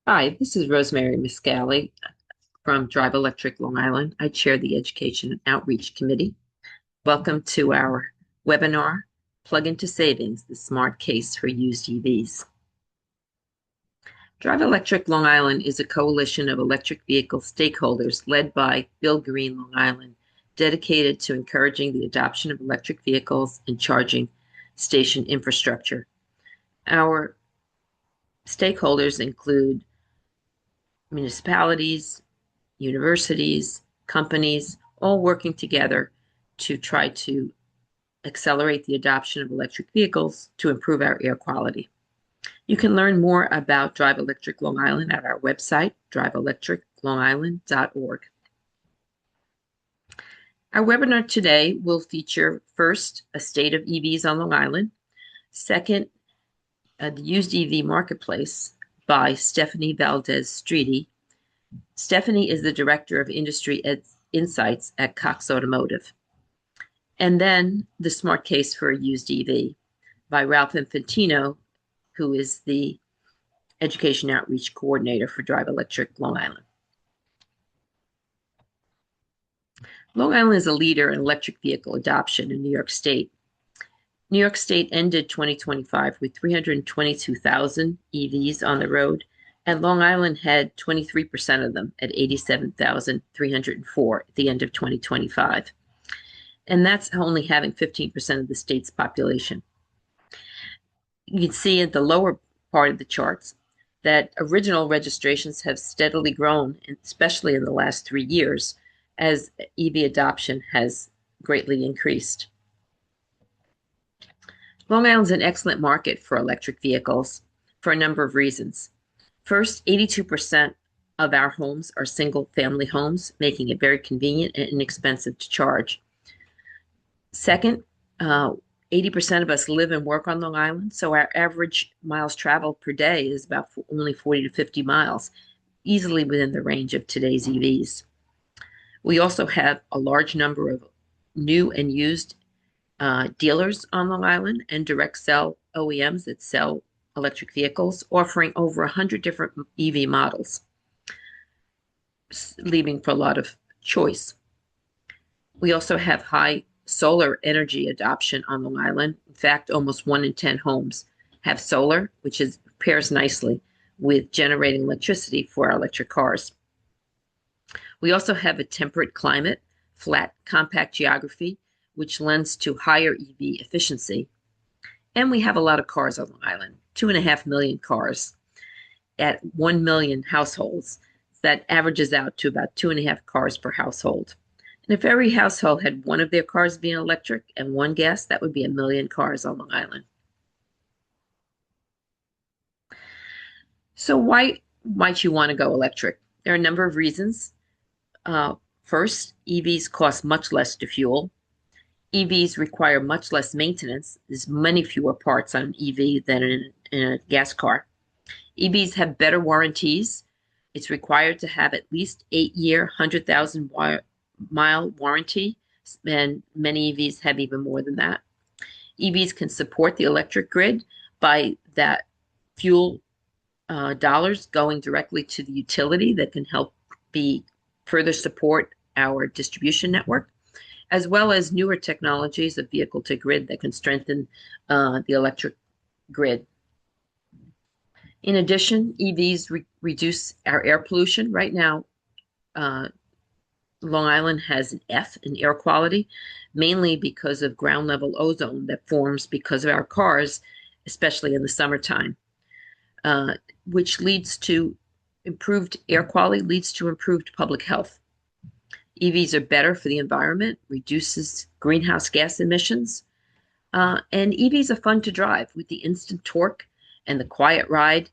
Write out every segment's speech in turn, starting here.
Hi, this is Rosemary Miscali from Drive Electric Long Island. I chair the Education and Outreach Committee. Welcome to our webinar, Plug into Savings, the Smart Case for Used EVs. Drive Electric Long Island is a coalition of electric vehicle stakeholders led by Bill Green Long Island, dedicated to encouraging the adoption of electric vehicles and charging station infrastructure. Our stakeholders include municipalities, universities, companies, all working together to try to accelerate the adoption of electric vehicles to improve our air quality. You can learn more about Drive Electric Long Island at our website, driveelectriclongisland.org. Our webinar today will feature first, a state of EVs on Long Island, second, the used EV marketplace by Stephanie Valdez-Streety. Stephanie is the Director of Industry Insights at Cox Automotive. And then The Smart Case for a Used EV by Ralph Infantino, who is the Education Outreach Coordinator for Drive Electric Long Island. Long Island is a leader in electric vehicle adoption in New York State. New York State ended 2025 with 322,000 EVs on the road, and Long Island had 23% of them at 87,304 at the end of 2025. And that's only having 15% of the state's population. You can see at the lower part of the charts that original registrations have steadily grown, especially in the last 3 years, as EV adoption has greatly increased. Long Island's an excellent market for electric vehicles for a number of reasons. First, 82% of our homes are single-family homes, making it very convenient and inexpensive to charge. Second, 80% of us live and work on Long Island, so our average miles traveled per day is about only 40 to 50 miles, easily within the range of today's EVs. We also have a large number of new and used dealers on Long Island and direct sell OEMs that sell electric vehicles, offering over 100 different EV models, leaving for a lot of choice. We also have high solar energy adoption on Long Island. In fact, almost 1 in 10 homes have solar, which pairs nicely with generating electricity for our electric cars. We also have a temperate climate, flat, compact geography, which lends to higher EV efficiency. And we have a lot of cars on Long Island, 2.5 million cars at 1 million households. That averages out to about 2.5 cars per household. And if every household had one of their cars being electric and one gas, that would be 1 million cars on Long Island. So why might you want to go electric? There are a number of reasons. First, EVs cost much less to fuel. EVs require much less maintenance. There's many fewer parts on an EV than in a gas car. EVs have better warranties. It's required to have at least 8-year, 100,000-mile warranty, and many EVs have even more than that. EVs can support the electric grid by that fuel dollars going directly to the utility that can help further support our distribution network, as well as newer technologies of vehicle to grid that can strengthen the electric grid. In addition, EVs reduce our air pollution. Right now, Long Island has an F in air quality, mainly because of ground level ozone that forms because of our cars, especially in the summertime, which leads to improved air quality, leads to improved public health. EVs are better for the environment, reduces greenhouse gas emissions, and EVs are fun to drive with the instant torque and the quiet ride.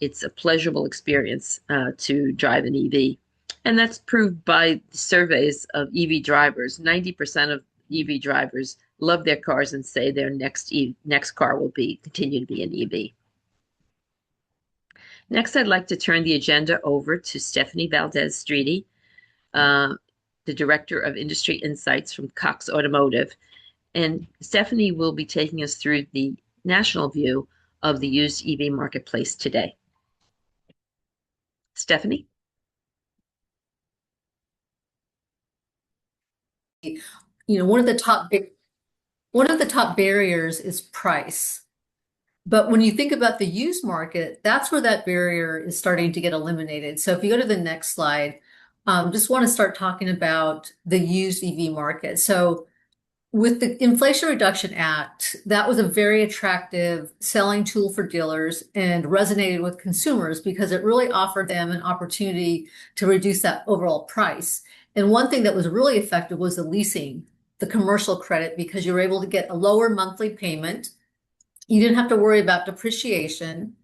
It's a pleasurable experience to drive an EV. And that's proved by surveys of EV drivers. 90% of EV drivers love their cars and say their next car will continue to be an EV. Next, I'd like to turn the agenda over to Stephanie Valdez-Streety, the Director of Industry Insights from Cox Automotive. And Stephanie will be taking us through the national view of the used EV marketplace today. Stephanie? One of the top barriers is price. But when you think about the used market, that's where that barrier is starting to get eliminated. So if you go to the next slide, just want to start talking about the used EV market. So with the Inflation Reduction Act, that was a very attractive selling tool for dealers and resonated with consumers because it really offered them an opportunity to reduce that overall price. And one thing that was really effective was the leasing, the commercial credit, because you were able to get a lower monthly payment. You didn't have to worry about depreciation,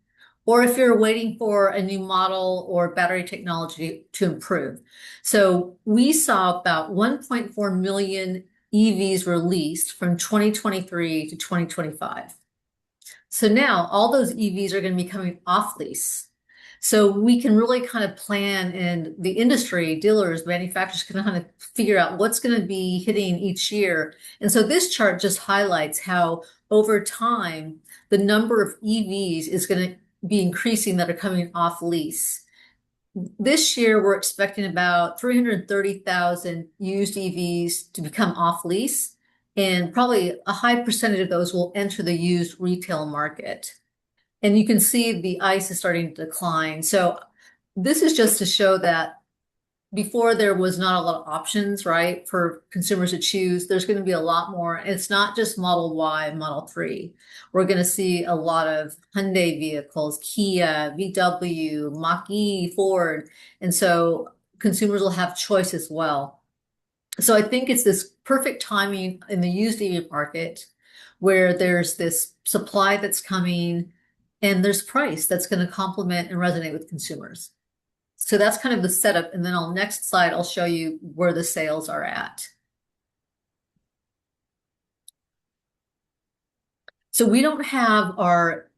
or if you're waiting for a new model or battery technology to improve. So we saw about 1.4 million EVs released from 2023 to 2025. So now all those EVs are going to be coming off lease. So we can really kind of plan, and the industry, dealers, manufacturers can kind of figure out what's going to be hitting each year. And so this chart just highlights how over time, the number of EVs is going to be increasing that are coming off lease. This year, we're expecting about 330,000 used EVs to become off lease, and probably a high percentage of those will enter the used retail market. And you can see the ICE is starting to decline. So this is just to show that before there was not a lot of options, right, for consumers to choose. There's going to be a lot more. It's not just Model Y, Model 3. We're going to see a lot of Hyundai vehicles, Kia, VW, Mach-E, Ford. And so consumers will have choice as well. So I think it's this perfect timing in the used EV market where there's this supply that's coming and there's price that's going to complement and resonate with consumers. So that's kind of the setup. And then on the next slide, I'll show you where the sales are at. So we don't have our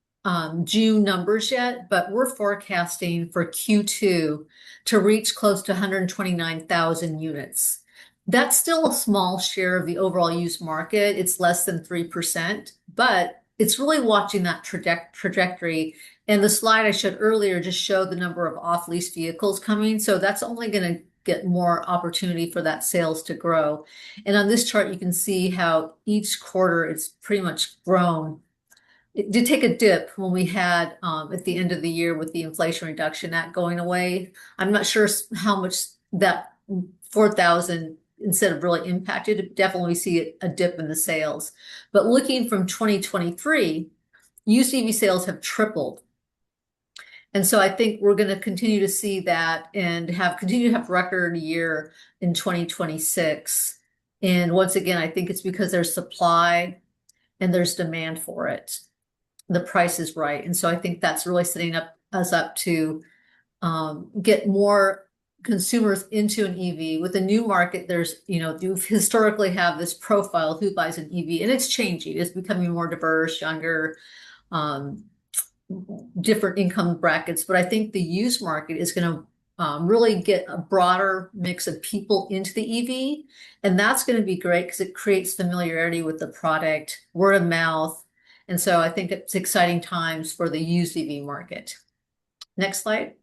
June numbers yet, but we're forecasting for Q2 to reach close to 129,000 units. That's still a small share of the overall used market. It's less than 3%, but it's really watching that trajectory. And the slide I showed earlier just showed the number of off-lease vehicles coming. So that's only going to get more opportunity for that sales to grow. And on this chart, you can see how each quarter it's pretty much grown. It did take a dip when we had at the end of the year with the Inflation Reduction Act going away. I'm not sure how much that 4,000 instead of really impacted. Definitely see a dip in the sales. But looking from 2023, used EV sales have tripled. And so I think we're going to continue to see that and continue to have record year in 2026. And once again, I think it's because there's supply and there's demand for it. The price is right. And so I think that's really setting us up to get more consumers into an EV. With the new market, you historically have this profile who buys an EV, and it's changing. It's becoming more diverse, younger, different income brackets. But I think the used market is going to really get a broader mix of people into the EV. And that's going to be great because it creates familiarity with the product, word of mouth. And so I think it's exciting times for the used EV market. Next slide.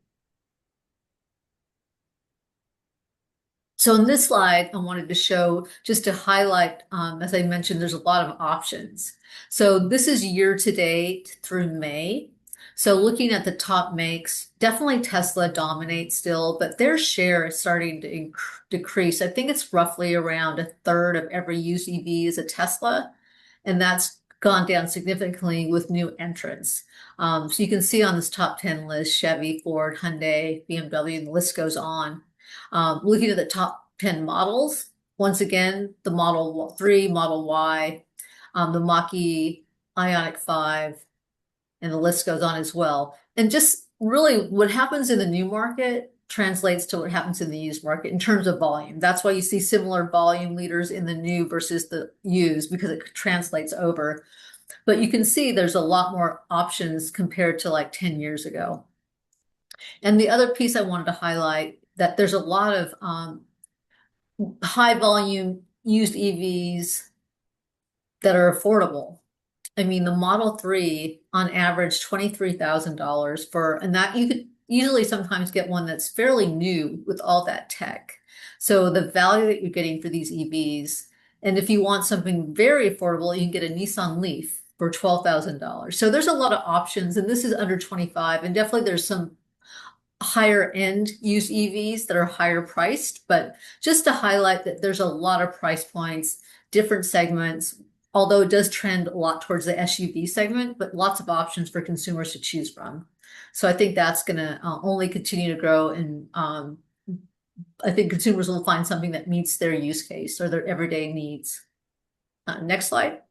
So in this slide, I wanted to show, just to highlight, as I mentioned, there's a lot of options. So this is year to date through May. So looking at the top makes, definitely Tesla dominates still, but their share is starting to decrease. I think it's roughly around a third of every used EV is a Tesla, and that's gone down significantly with new entrants. So you can see on this top 10 list, Chevy, Ford, Hyundai, BMW, and the list goes on. Looking at the top 10 models, once again, the Model 3, Model Y, the Mach-E, Ioniq 5, and the list goes on as well. And just really what happens in the new market translates to what happens in the used market in terms of volume. That's why you see similar volume leaders in the new versus the used, because it translates over. But you can see there's a lot more options compared to like 10 years ago. And the other piece I wanted to highlight, that there's a lot of high volume used EVs that are affordable. I mean, the Model 3 on average $23,000 and that easily sometimes get one that's fairly new with all that tech. So the value that you're getting for these EVs, and if you want something very affordable, you can get a Nissan Leaf for $12,000. So there's a lot of options, and this is under 25, and definitely there's some higher end used EVs that are higher priced, but just to highlight that there's a lot of price points, different segments, although it does trend a lot towards the SUV segment, but lots of options for consumers to choose from. So I think that's going to only continue to grow, and I think consumers will find something that meets their use case or their everyday needs. Next slide.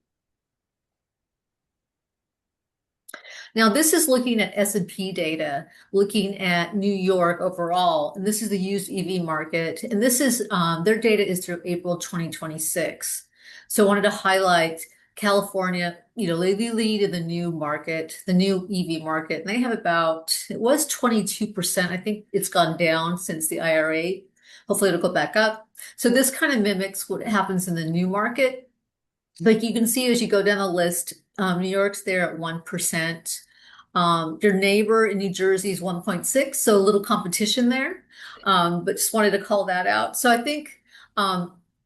Now, this is looking at S&P data, looking at New York overall, and this is the used EV market. And this is their data is through April 2026. So I wanted to highlight California, they lead in the new market, the new EV market. And they have it was 22%. I think it's gone down since the IRA. Hopefully it'll go back up. So this kind of mimics what happens in the new market. Like you can see as you go down the list, New York's there at 1%. Your neighbor in New Jersey is 1.6, so a little competition there. But just wanted to call that out. So I think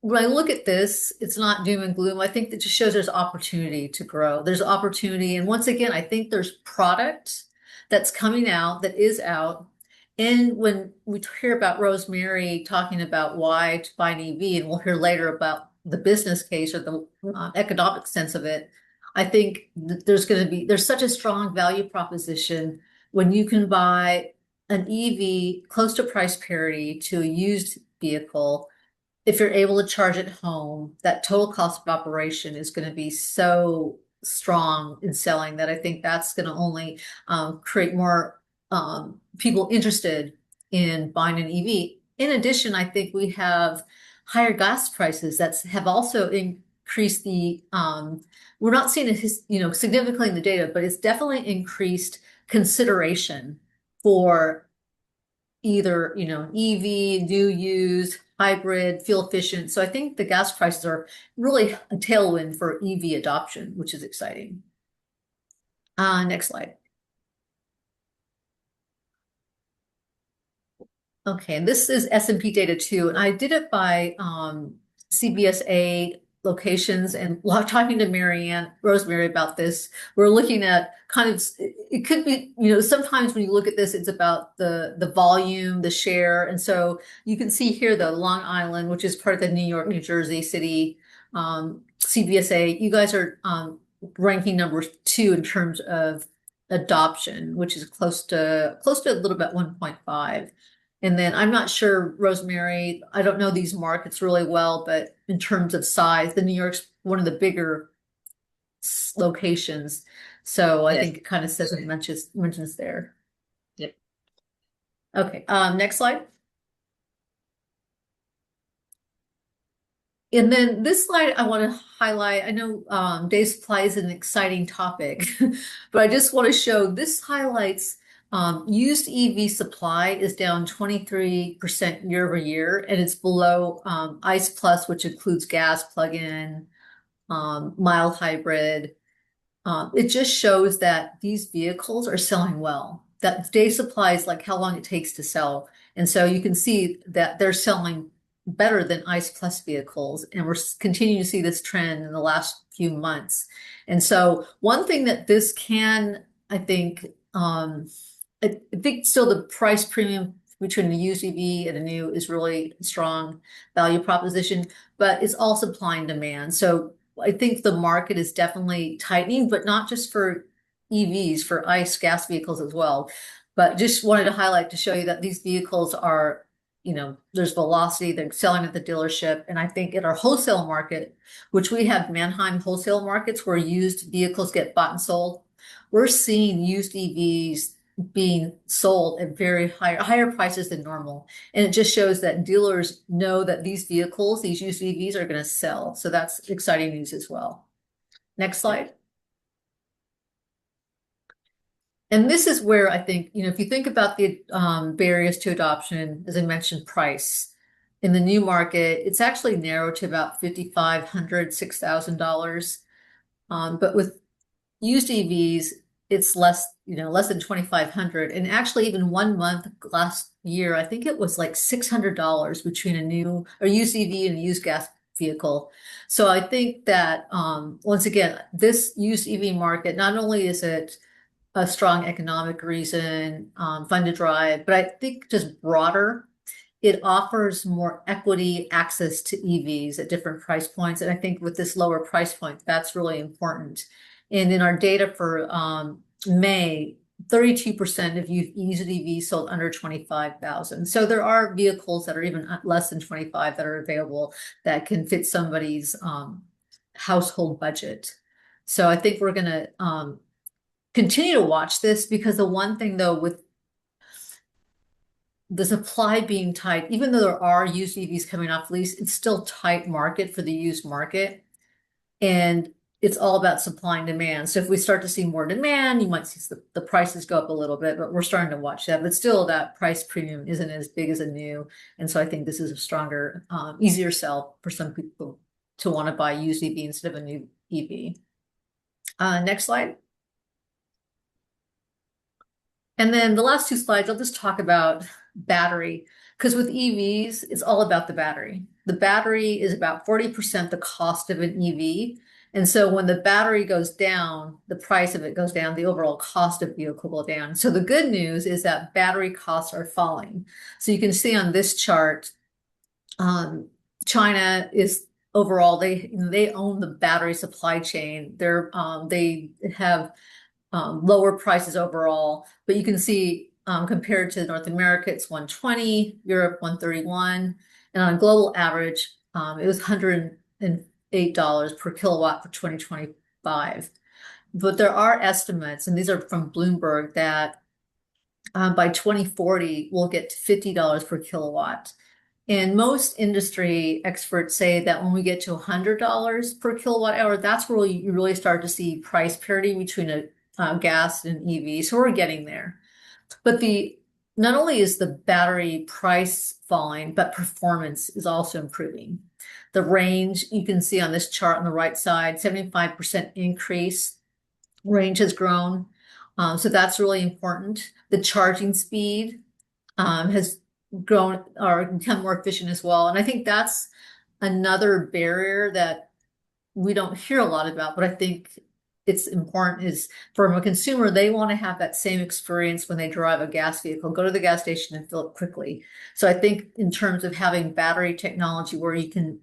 when I look at this, it's not doom and gloom. I think that just shows there's opportunity to grow. There's opportunity. And once again, I think there's product that's coming out, that is out. And when we hear about Rosemary talking about why to buy an EV, and we'll hear later about the business case or the economic sense of it, I think there's such a strong value proposition when you can buy an EV close to price parity to a used vehicle. If you're able to charge at home, that total cost of operation is going to be so strong in selling that I think that's going to only create more people interested in buying an EV. In addition, I think we have higher gas prices that have also increased the we're not seeing it significantly in the data, but it's definitely increased consideration for either EV, new, used, hybrid, fuel efficient. So I think the gas prices are really a tailwind for EV adoption, which is exciting. Next slide. Okay, and this is S&P data too, and I did it by CBSA locations, and talking to Rosemary about this, we're looking at it could be, sometimes when you look at this, it's about the volume, the share. And so you can see here the Long Island, which is part of the New York, New Jersey city, CBSA, you guys are ranking number 2 in terms of adoption, which is close to a little bit 1.5. And then I'm not sure, Rosemary, I don't know these markets really well, but in terms of size, the New York's one of the bigger locations. So I think it kind of says it mentions there. Yep. Okay, next slide. And then this slide I want to highlight. I know day supply is an exciting topic, but I just want to show this highlights used EV supply is down 23% year over year, and it's below ICE Plus, which includes gas, plug-in, mild hybrid. It just shows that these vehicles are selling well. That day supply is like how long it takes to sell. And so you can see that they're selling better than ICE Plus vehicles, and we're continuing to see this trend in the last few months. And so one thing that this can, I think still the price premium between a used EV and a new is really a strong value proposition, but it's all supply and demand. So I think the market is definitely tightening, but not just for EVs, for ICE gas vehicles as well. But just wanted to highlight to show you that these vehicles are, there's velocity, they're selling at the dealership. And I think in our wholesale market, which we have Manheim wholesale markets where used vehicles get bought and sold, we're seeing used EVs being sold at very higher prices than normal. And it just shows that dealers know that these vehicles, these used EVs, are going to sell. So that's exciting news as well. Next slide. And this is where I think, if you think about the barriers to adoption, as I mentioned, price. In the new market, it's actually narrowed to about $5,500, $6,000. But with used EVs, it's less, less than 2,500. And actually, even 1 month last year, I think it was like $600 between a new or used EV and a used gas vehicle. So I think that once again, this used EV market, not only is it a strong economic reason, fun to drive, but I think just broader, it offers more equity access to EVs at different price points. And I think with this lower price point, that's really important. And in our data for May, 32% of used EVs sold under 25,000. So there are vehicles that are even less than 25 that are available that can fit somebody's household budget. So I think we're going to continue to watch this, because the one thing though, with the supply being tight, even though there are used EVs coming off lease, it's still tight market for the used market. And it's all about supply and demand. So if we start to see more demand, you might see the prices go up a little bit, but we're starting to watch that. But still, that price premium isn't as big as a new. And so I think this is a stronger, easier sell for some people to want to buy used EV instead of a new EV. Next slide. And then the last two slides, I'll just talk about battery, because with EVs, it's all about the battery. The battery is about 40% the cost of an EV. And so when the battery goes down, the price of it goes down, the overall cost of vehicle will go down. So the good news is that battery costs are falling. So you can see on this chart, China is overall, they own the battery supply chain. They have lower prices overall, but you can see compared to North America, it's 120, Europe 131, and on a global average, it was $108 per kilowatt for 2025. But there are estimates, and these are from Bloomberg, that by 2040 we'll get to $50 per kilowatt. And most industry experts say that when we get to $100 per kilowatt hour, that's where you really start to see price parity between a gas and EV. So we're getting there. But not only is the battery price falling, but performance is also improving. The range, you can see on this chart on the right side, 75% increase. Range has grown. So that's really important. The charging speed has grown or become more efficient as well. And I think that's another barrier that we don't hear a lot about, but I think it's important, is from a consumer, they want to have that same experience when they drive a gas vehicle, go to the gas station and fill it quickly. So I think in terms of having battery technology where you can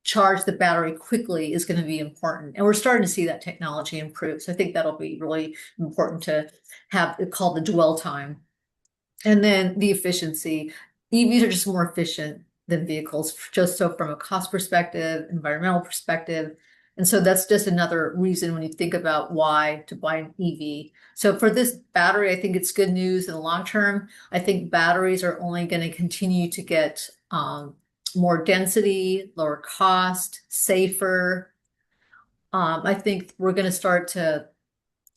charge the battery quickly is going to be important. And we're starting to see that technology improve. So I think that'll be really important to have it called the dwell time. And then the efficiency. EVs are just more efficient than vehicles, just so from a cost perspective, environmental perspective. And so that's just another reason when you think about why to buy an EV. So for this battery, I think it's good news in the long term. I think batteries are only going to continue to get more density, lower cost, safer. I think we're going to start to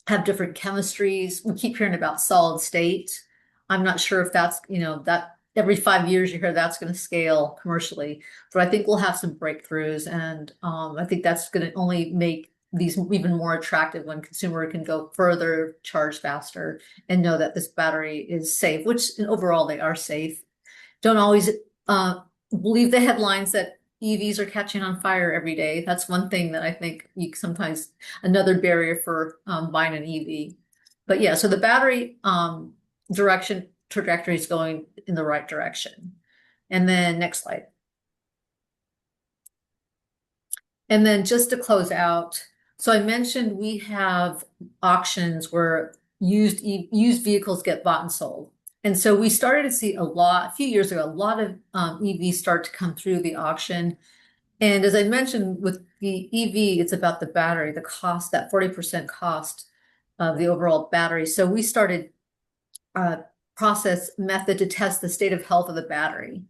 have different chemistries. We keep hearing about solid state. I'm not sure if that's, that every 5 years you hear that's going to scale commercially, but I think we'll have some breakthroughs. And I think that's going to only make these even more attractive when consumer can go further, charge faster, and know that this battery is safe, which overall they are safe. Don't always believe the headlines that EVs are catching on fire every day. That's one thing that I think sometimes another barrier for buying an EV. But yeah, so the battery trajectory is going in the right direction. And then next slide. And then just to close out, so I mentioned we have auctions where used vehicles get bought and sold. And so we started to see a few years ago, a lot of EVs start to come through the auction. And as I mentioned, with the EV, it's about the battery, the cost, that 40% cost of the overall battery. So we started a process method to test the state of health of the battery.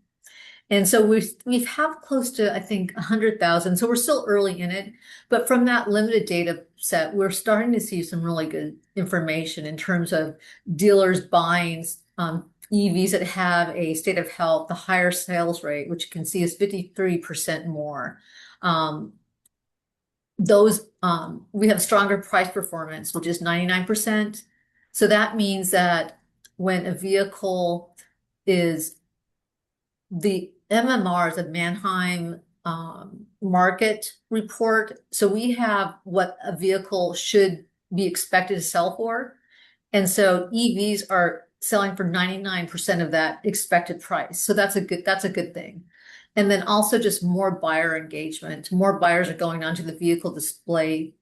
And so we've have close to, I think, 100,000. So we're still early in it. But from that limited data set, we're starting to see some really good information in terms of dealers buying EVs that have a state of health, the higher sales rate, which you can see is 53% more. those we have stronger price performance, which is 99%. So that means that when a vehicle is the MMR is a Manheim market report. So we have what a vehicle should be expected to sell for. And so EVs are selling for 99% of that expected price. So that's a good thing. And then also just more buyer engagement. More buyers are going onto the vehicle display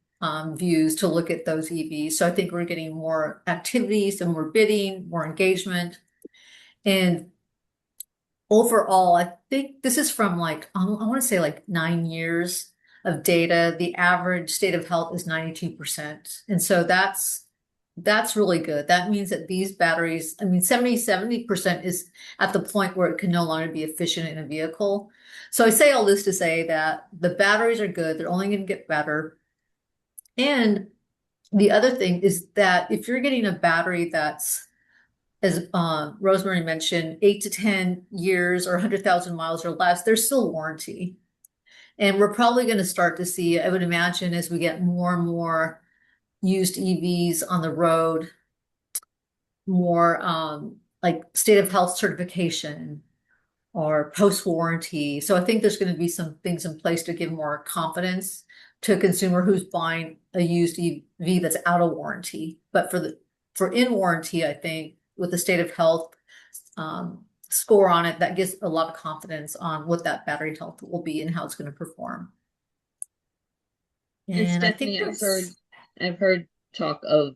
views to look at those EVs. So I think we're getting more activities and more bidding, more engagement. And overall, I think this is from like, I want to say like 9 years of data. The average state of health is 92%. And so that's really good. That means that these batteries, I mean, 70% is at the point where it can no longer be efficient in a vehicle. So I say all this to say that the batteries are good. They're only going to get better. And the other thing is that if you're getting a battery that's, as Rosemary mentioned, 8 to 10 years or 100,000 miles or less, there's still warranty. And we're probably going to start to see, I would imagine, as we get more and more used EVs on the road, more like state of health certification or post warranty. So I think there's going to be some things in place to give more confidence to a consumer who's buying a used EV that's out of warranty. But for in warranty, I think with the state of health score on it, that gives a lot of confidence on what that battery health will be and how it's going to perform. And And I think Stephanie, that's I've heard talk of,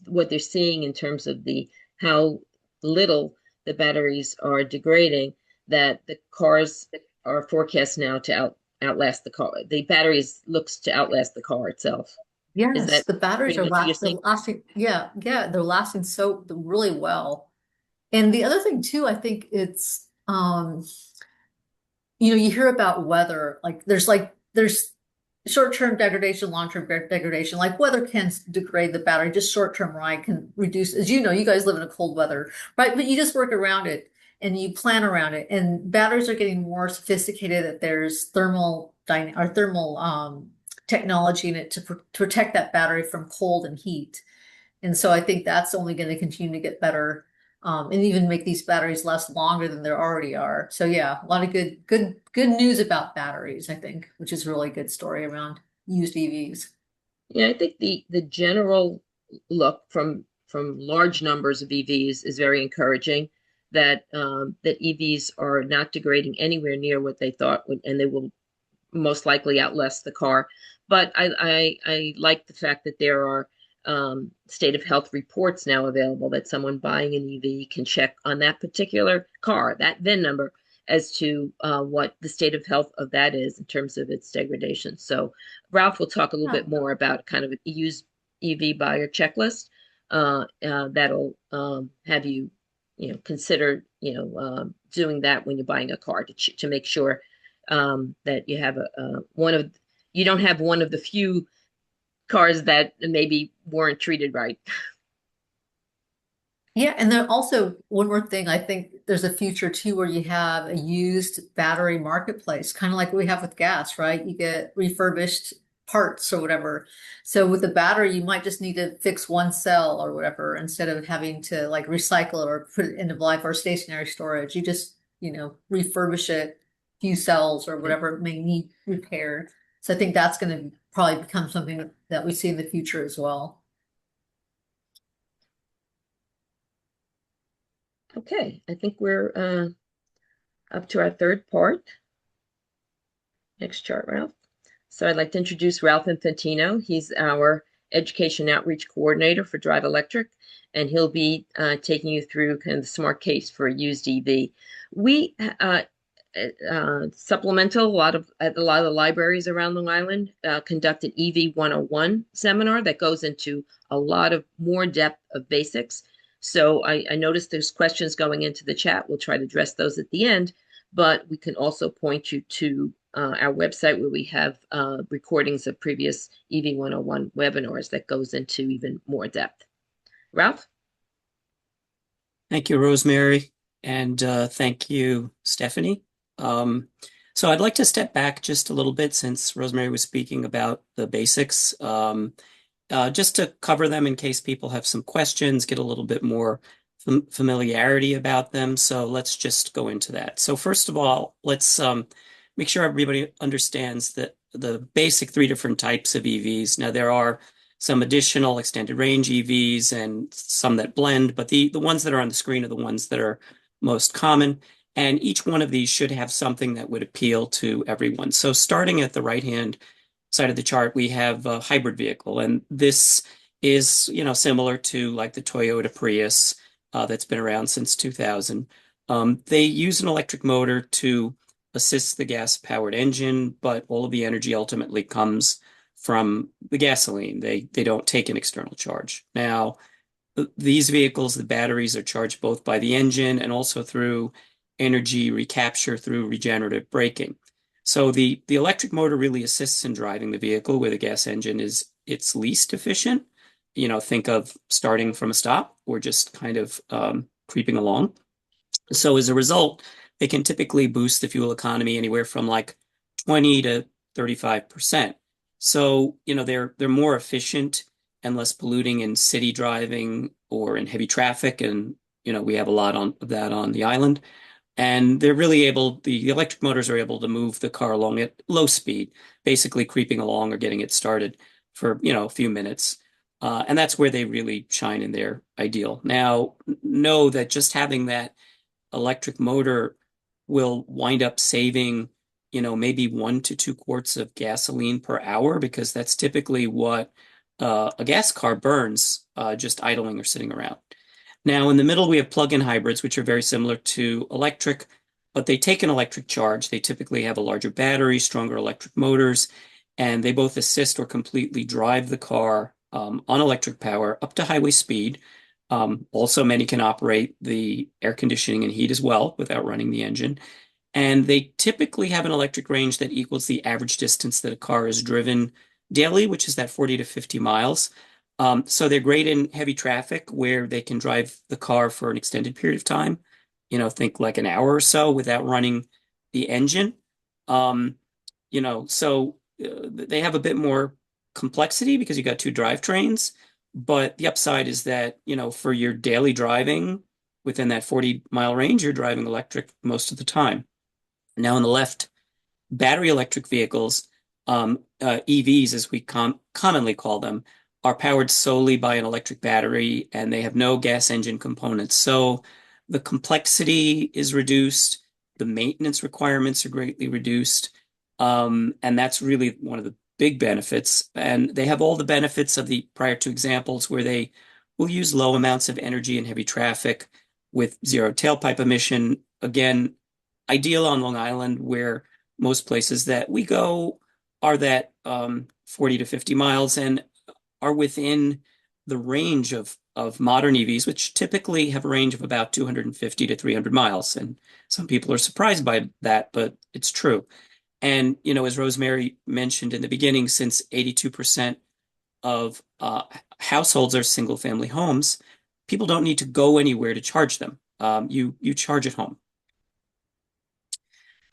what they're seeing in terms of the how little the batteries are degrading, that the cars are forecast now to outlast the car. The batteries looks to outlast the car itself. Is yes, that the batteries pretty are much what you're they're seeing? lasting, yeah, they're lasting so really well. And the other thing too, I think it's you hear about weather, there's short-term degradation, long-term degradation. Like weather can degrade the battery, just short-term, right, can reduce, as you know, you guys live in a cold weather, right? But you just work around it and you plan around it. And batteries are getting more sophisticated that there's thermal technology in it to protect that battery from cold and heat. And so I think that's only going to continue to get better, and even make these batteries last longer than they already are. So yeah, a lot of good news about batteries, I think, which is a really good story around used EVs. Yeah, I think the general look from large numbers of EVs is very encouraging. That EVs are not degrading anywhere near what they thought would, and they will most likely outlast the car. But I like the fact that there are state of health reports now available that someone buying an EV can check on that particular car, that VIN number, as to what the state of health of that is in terms of its degradation. So Ralph will talk a little Yeah. bit more about kind of a used EV buyer checklist that'll have you, consider, doing that when you're buying a car to make sure that you have you don't have one of the few cars that maybe weren't treated right. Yeah, and then also one more thing, I think there's a future too where you have a used battery marketplace, kind of like what we have with gas, right? You get refurbished parts or whatever. So with the battery, you might just need to fix one cell or whatever instead of having to like recycle it or put it into life or stationary storage. You just, refurbish it, few cells or whatever it may need repaired. So I think that's going to probably become something that we see in the future as well. Okay, I think we're up to our third part. Next chart, Ralph. So I'd like to introduce Ralph Infantino. He's our Education Outreach Coordinator for Drive Electric, and he'll be taking you through kind of the smart case for a used EV. We supplemental a lot of the libraries around Long Island conduct an EV 101 seminar that goes into a lot of more depth of basics. So I noticed there's questions going into the chat. We'll try to address those at the end, but we can also point you to our website where we have recordings of previous EV 101 webinars that goes into even more depth. Ralph? Thank you, Rosemary, and thank you, Stephanie. So I'd like to step back just a little bit since Rosemary was speaking about the basics, just to cover them in case people have some questions, get a little bit more familiarity about them. So let's just go into that. So first of all, let's make sure everybody understands that the basic three different types of EVs. Now there are some additional extended range EVs and some that blend, but the ones that are on the screen are the ones that are most common. And each one of these should have something that would appeal to everyone. So starting at the right-hand side of the chart, we have a hybrid vehicle. And this is, similar to like the Toyota Prius that's been around since 2000. They use an electric motor to assist the gas-powered engine, but all of the energy ultimately comes from the gasoline. They don't take an external charge. Now, these vehicles, the batteries are charged both by the engine and also through energy recapture through regenerative braking. So the electric motor really assists in driving the vehicle where the gas engine is its least efficient. Think of starting from a stop or just kind of creeping along. So as a result, they can typically boost the fuel economy anywhere from like 20 to 35%. So, they're more efficient and less polluting in city driving or in heavy traffic. And, we have a lot of that on the island. And they're really the electric motors are able to move the car along at low speed, basically creeping along or getting it started for, a few minutes. And that's where they really shine in their ideal. Now, know that just having that electric motor will wind up saving, maybe 1 to 2 quarts of gasoline per hour, because that's typically what a gas car burns just idling or sitting around. Now, in the middle, we have plug-in hybrids, which are very similar to electric, but they take an electric charge. They typically have a larger battery, stronger electric motors, and they both assist or completely drive the car on electric power up to highway speed. Also, many can operate the air conditioning and heat as well without running the engine. And they typically have an electric range that equals the average distance that a car is driven daily, which is that 40 to 50 miles. So they're great in heavy traffic where they can drive the car for an extended period of time, think like an hour or so without running the engine. Um, they have a bit more complexity because you got two drivetrains, but the upside is that, for your daily driving within that 40-mile range, you're driving electric most of the time. Now on the left, battery electric vehicles, EVs as we commonly call them, are powered solely by an electric battery and they have no gas engine components. So the complexity is reduced, the maintenance requirements are greatly reduced, and that's really one of the big benefits. And they have all the benefits of the prior two examples where they will use low amounts of energy in heavy traffic with zero tailpipe emission. Again, ideal on Long Island where most places that we go are that 40 to 50 miles and are within the range of modern EVs, which typically have a range of about 250 to 300 miles. And some people are surprised by that, but it's true. And, as Rosemary mentioned in the beginning, since 82% of households are single family homes, people don't need to go anywhere to charge them. You charge at home.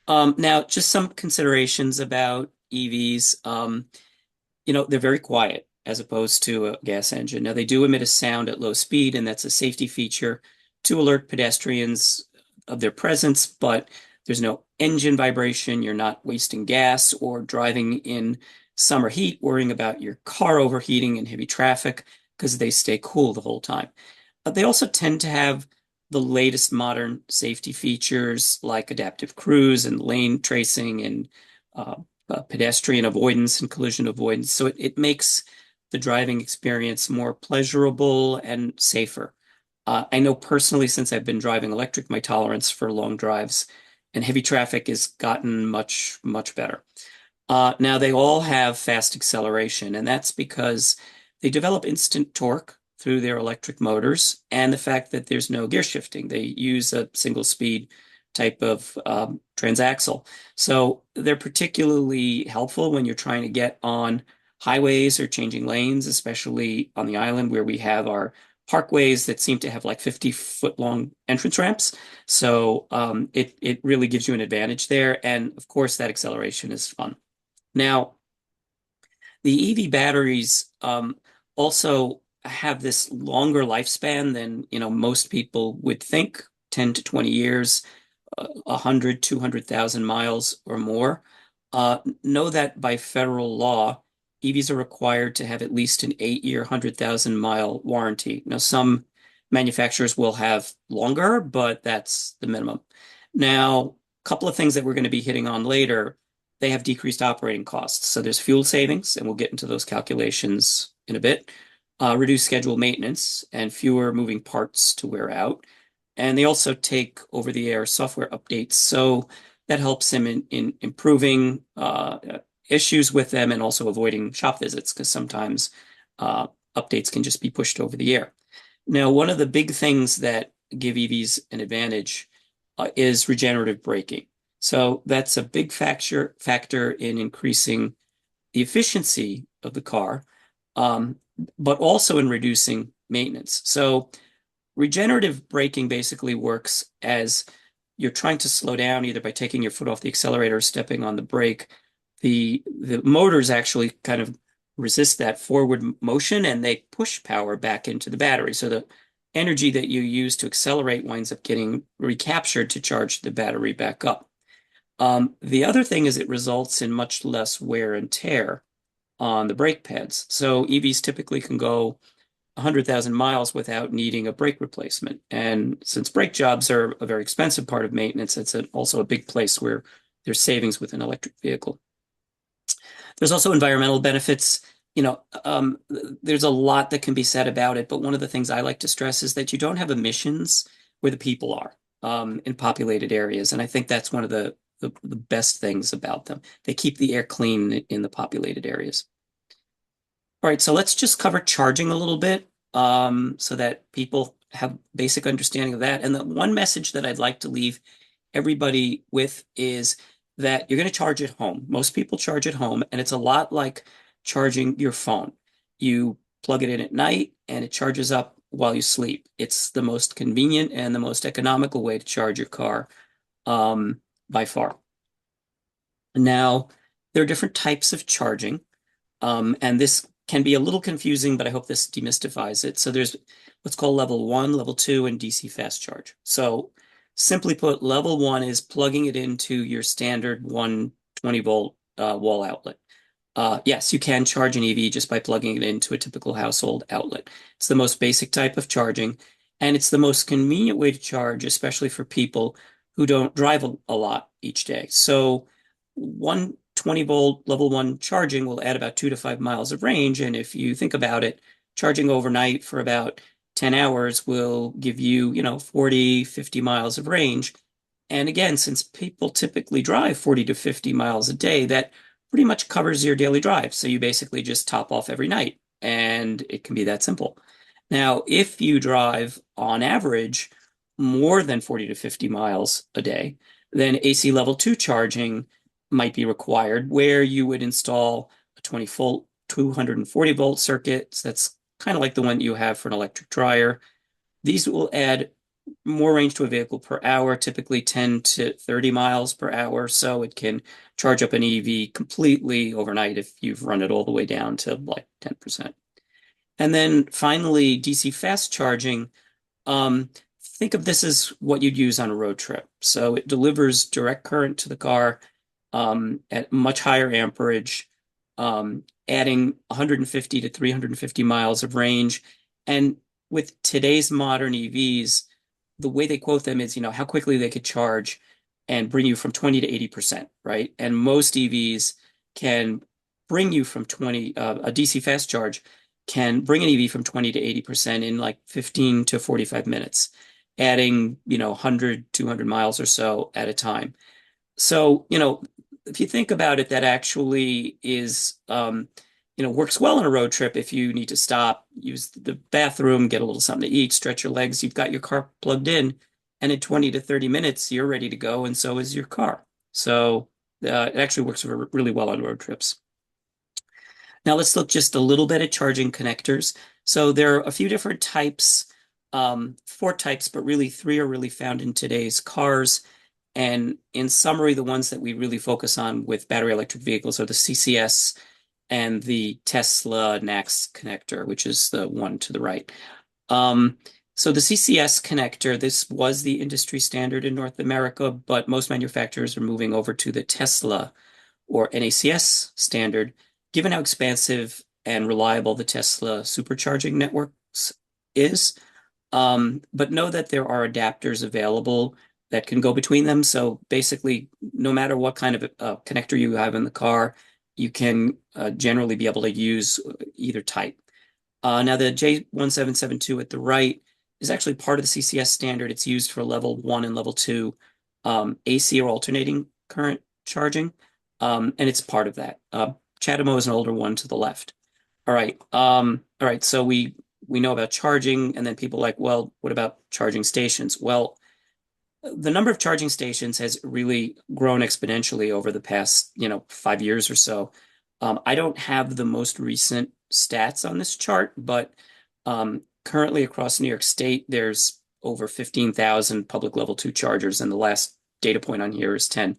Now, just some considerations about EVs. They're very quiet as opposed to a gas engine. Now, they do emit a sound at low speed, and that's a safety feature to alert pedestrians of their presence, but there's no engine vibration. You're not wasting gas or driving in summer heat, worrying about your car overheating in heavy traffic because they stay cool the whole time. But they also tend to have the latest modern safety features like adaptive cruise and lane tracing and pedestrian avoidance and collision avoidance. So it makes the driving experience more pleasurable and safer. I know personally, since I've been driving electric, my tolerance for long drives and heavy traffic has gotten much, much better. Now, they all have fast acceleration, and that's because they develop instant torque through their electric motors and the fact that there's no gear shifting. They use a single speed type of transaxle. So they're particularly helpful when you're trying to get on highways or changing lanes, especially on the island where we have our parkways that seem to have like 50-foot long entrance ramps. So it really gives you an advantage there. And of course, that acceleration is fun. Now, the EV batteries also have this longer lifespan than most people would think, 10 to 20 years, 100, 200,000 miles or more. Know that by federal law, EVs are required to have at least an 8-year, 100,000-mile warranty. Now, some manufacturers will have longer, but that's the minimum. Now, a couple of things that we're going to be hitting on later, they have decreased operating costs. So there's fuel savings, and we'll get into those calculations in a bit. Reduced scheduled maintenance and fewer moving parts to wear out. And they also take over-the-air software updates. So that helps them in improving issues with them and also avoiding shop visits, because sometimes updates can just be pushed over the air. Now, one of the big things that give EVs an advantage is regenerative braking. So that's a big factor in increasing the efficiency of the car, but also in reducing maintenance. So regenerative braking basically works as you're trying to slow down either by taking your foot off the accelerator or stepping on the brake. The motors actually kind of resist that forward motion and they push power back into the battery. So the energy that you use to accelerate winds up getting recaptured to charge the battery back up. The other thing is it results in much less wear and tear on the brake pads. So EVs typically can go 100,000 miles without needing a brake replacement. And since brake jobs are a very expensive part of maintenance, it's also a big place where there's savings with an electric vehicle. There's also environmental benefits. There's a lot that can be said about it, but one of the things I like to stress is that you don't have emissions where the people are in populated areas. And I think that's one of the best things about them. They keep the air clean in the populated areas. All right, so let's just cover charging a little bit so that people have basic understanding of that. And the one message that I'd like to leave everybody with is that you're going to charge at home. Most people charge at home, and it's a lot like charging your phone. You plug it in at night, and it charges up while you sleep. It's the most convenient and the most economical way to charge your car by far. Now, there are different types of charging, and this can be a little confusing, but I hope this demystifies it. So there's what's called level 1, level 2, and DC fast charge. So simply put, level 1 is plugging it into your standard 120-volt wall outlet. Yes, you can charge an EV just by plugging it into a typical household outlet. It's the most basic type of charging, and it's the most convenient way to charge, especially for people who don't drive a lot each day. So 120-volt level 1 charging will add about 2 to 5 miles of range. And if you think about it, charging overnight for about 10 hours will give you, 40, 50 miles of range. And again, since people typically drive 40 to 50 miles a day, that pretty much covers your daily drive. So you basically just top off every night, and it can be that simple. Now, if you drive on average more than 40 to 50 miles a day, then AC level 2 charging might be required, where you would install a 20-volt, 240-volt circuit. So that's kind of like the one you have for an electric dryer. These will add more range to a vehicle per hour, typically 10 to 30 miles per hour. So it can charge up an EV completely overnight if you've run it all the way down to like 10%. And then finally, DC fast charging. Think of this as what you'd use on a road trip. So it delivers direct current to the car at much higher amperage, adding 150 to 350 miles of range. And with today's modern EVs, the way they quote them is, how quickly they could charge and bring you from 20 to 80%, right? And most EVs can bring you from a DC fast charge can bring an EV from 20 to 80% in like 15 to 45 minutes, adding, 100, 200 miles or so at a time. So, if you think about it, that actually is, works well on a road trip. If you need to stop, use the bathroom, get a little something to eat, stretch your legs, you've got your car plugged in, and in 20 to 30 minutes, you're ready to go, and so is your car. So it actually works really well on road trips. Now let's look just a little bit at charging connectors. So there are a few different types, four types, but really three are really found in today's cars. And in summary, the ones that we really focus on with battery electric vehicles are the CCS and the Tesla NACS connector, which is the one to the right. Um, so the CCS connector, this was the industry standard in North America, but most manufacturers are moving over to the Tesla or NACS standard, given how expansive and reliable the Tesla supercharging networks is. But know that there are adapters available that can go between them. So basically, no matter what kind of connector you have in the car, you can generally be able to use either type. Now, the J1772 at the right is actually part of the CCS standard. It's used for level 1 and level 2 AC or alternating current charging, and it's part of that. CHAdeMO is an older one to the left. All right. All right. So we know about charging, and then people are like, well, what about charging stations? Well, the number of charging stations has really grown exponentially over the past, 5 years or so. I don't have the most recent stats on this chart, but currently across New York State, there's over 15,000 public level 2 chargers, and the last data point on here is 10.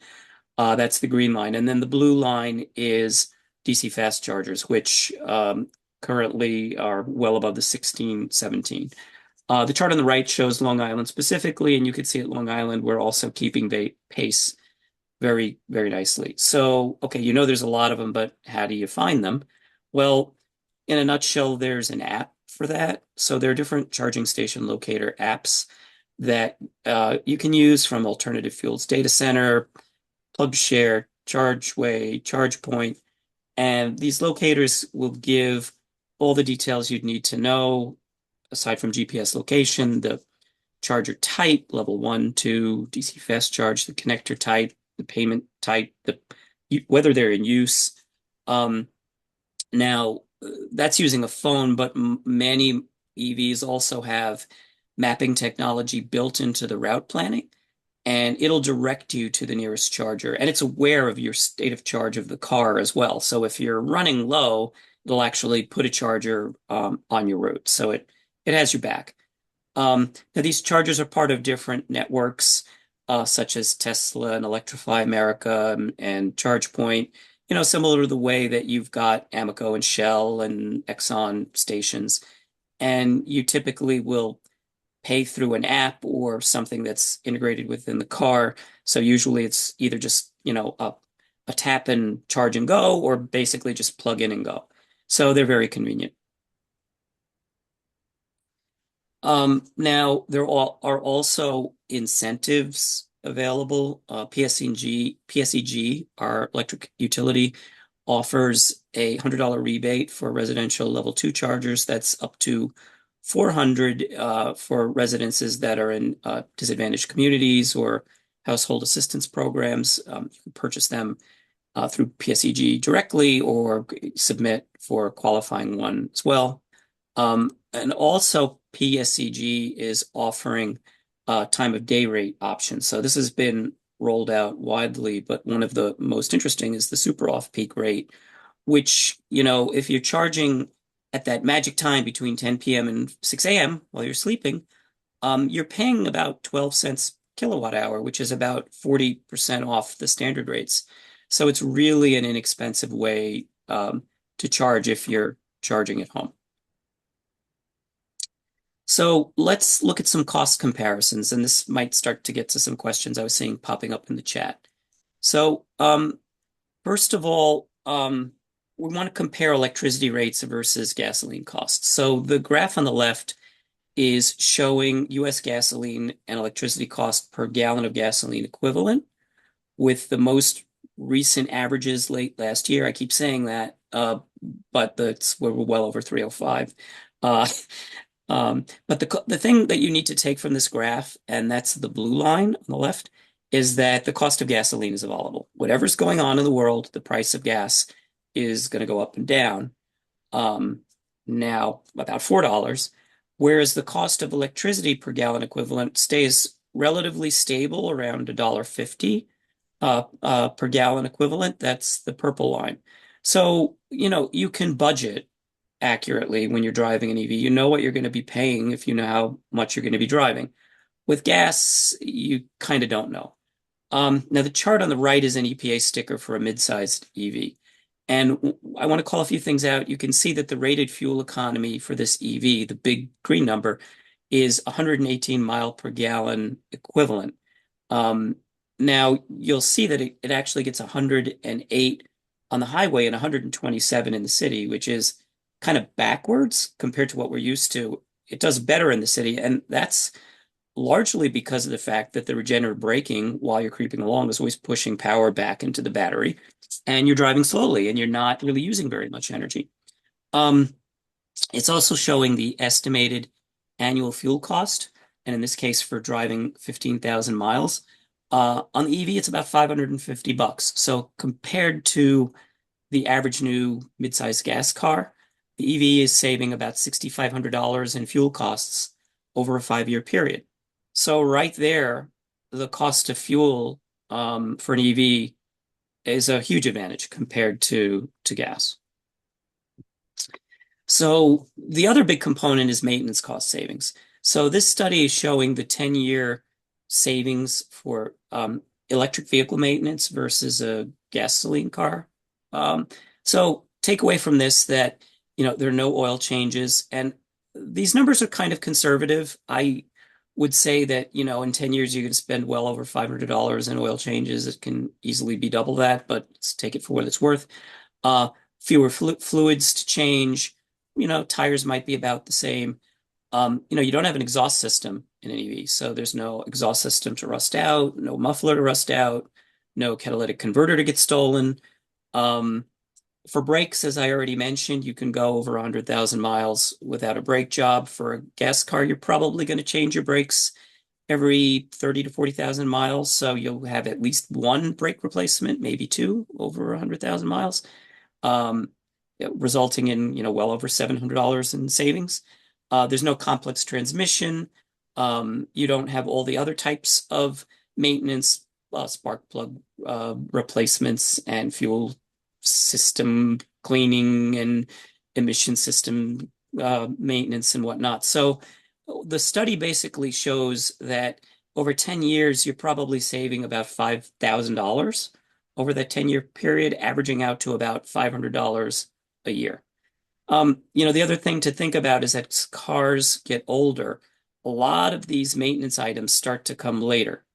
That's the green line. And then the blue line is DC fast chargers, which currently are well above the 16, 17. The chart on the right shows Long Island specifically, and you can see at Long Island, we're also keeping pace very, very nicely. So, okay, there's a lot of them, but how do you find them? Well, in a nutshell, there's an app for that. So there are different charging station locator apps that you can use from Alternative Fuels Data Center, PlugShare, ChargeWay, ChargePoint, and these locators will give all the details you'd need to know, aside from GPS location, the charger type, level 1, 2, DC fast charge, the connector type, the payment type, whether they're in use. Now, that's using a phone, but many EVs also have mapping technology built into the route planning, and it'll direct you to the nearest charger. And it's aware of your state of charge of the car as well. So if you're running low, it'll actually put a charger on your route. So it has your back. Now, these chargers are part of different networks, such as Tesla and Electrify America and ChargePoint, similar to the way that you've got Amoco and Shell and Exxon stations. And you typically will pay through an app or something that's integrated within the car. So usually it's either just, a tap and charge and go, or basically just plug in and go. So they're very convenient. Now, there are also incentives available. PSEG, our electric utility, offers a $100 rebate for residential level 2 chargers. That's up to $400 for residences that are in disadvantaged communities or household assistance programs. You can purchase them through PSEG directly or submit for a qualifying one as well. And also PSEG is offering time of day rate options. So this has been rolled out widely, but one of the most interesting is the super off-peak rate, which, if you're charging at that magic time between 10 p.m. and 6 a.m. while you're sleeping, you're paying about 12 cents kilowatt hour, which is about 40% off the standard rates. So it's really an inexpensive way to charge if you're charging at home. So let's look at some cost comparisons, and this might start to get to some questions I was seeing popping up in the chat. So first of all, we want to compare electricity rates versus gasoline costs. So the graph on the left is showing U.S. gasoline and electricity cost per gallon of gasoline equivalent, with the most recent averages late last year. I keep saying that, but we're well over 305. But the thing that you need to take from this graph, and that's the blue line on the left, is that the cost of gasoline is volatile. Whatever's going on in the world, the price of gas is going to go up and down. Now about $4, whereas the cost of electricity per gallon equivalent stays relatively stable around $1.50 per gallon equivalent. That's the purple line. So, you can budget accurately when you're driving an EV. You know what you're going to be paying if you know how much you're going to be driving. With gas, you kind of don't know. Now, the chart on the right is an EPA sticker for a mid-sized EV. And I want to call a few things out. You can see that the rated fuel economy for this EV, the big green number, is 118 mile per gallon equivalent. Now, you'll see that it actually gets 108 on the highway and 127 in the city, which is kind of backwards compared to what we're used to. It does better in the city, and that's largely because of the fact that the regenerative braking while you're creeping along is always pushing power back into the battery, and you're driving slowly and you're not really using very much energy. It's also showing the estimated annual fuel cost, and in this case, for driving 15,000 miles. On the EV, it's about $550. So compared to the average new mid-sized gas car, the EV is saving about $6,500 in fuel costs over a 5-year period. So right there, the cost of fuel for an EV is a huge advantage compared to gas. So the other big component is maintenance cost savings. So this study is showing the 10-year savings for electric vehicle maintenance versus a gasoline car. So take away from this that, there are no oil changes, and these numbers are kind of conservative. I would say that, in 10 years, you can spend well over $500 in oil changes. It can easily be double that, but let's take it for what it's worth. Fewer fluids to change, tires might be about the same. You don't have an exhaust system in an EV, so there's no exhaust system to rust out, no muffler to rust out, no catalytic converter to get stolen. For brakes, as I already mentioned, you can go over 100,000 miles without a brake job. For a gas car, you're probably going to change your brakes every 30 to 40,000 miles. So you'll have at least one brake replacement, maybe two over 100,000 miles, resulting in, well over $700 in savings. There's no complex transmission. You don't have all the other types of maintenance, spark plug replacements and fuel system cleaning and emission system maintenance and whatnot. So the study basically shows that over 10 years, you're probably saving about $5,000 over that 10-year period, averaging out to about $500 a year. The other thing to think about is that as cars get older, a lot of these maintenance items start to come later.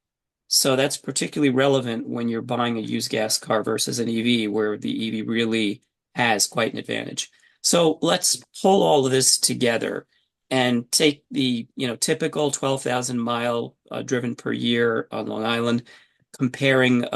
So that's particularly relevant when you're buying a used gas car versus an EV, where the EV really has quite an advantage. So let's pull all of this together and take the, typical 12,000 mile driven per year on Long Island, comparing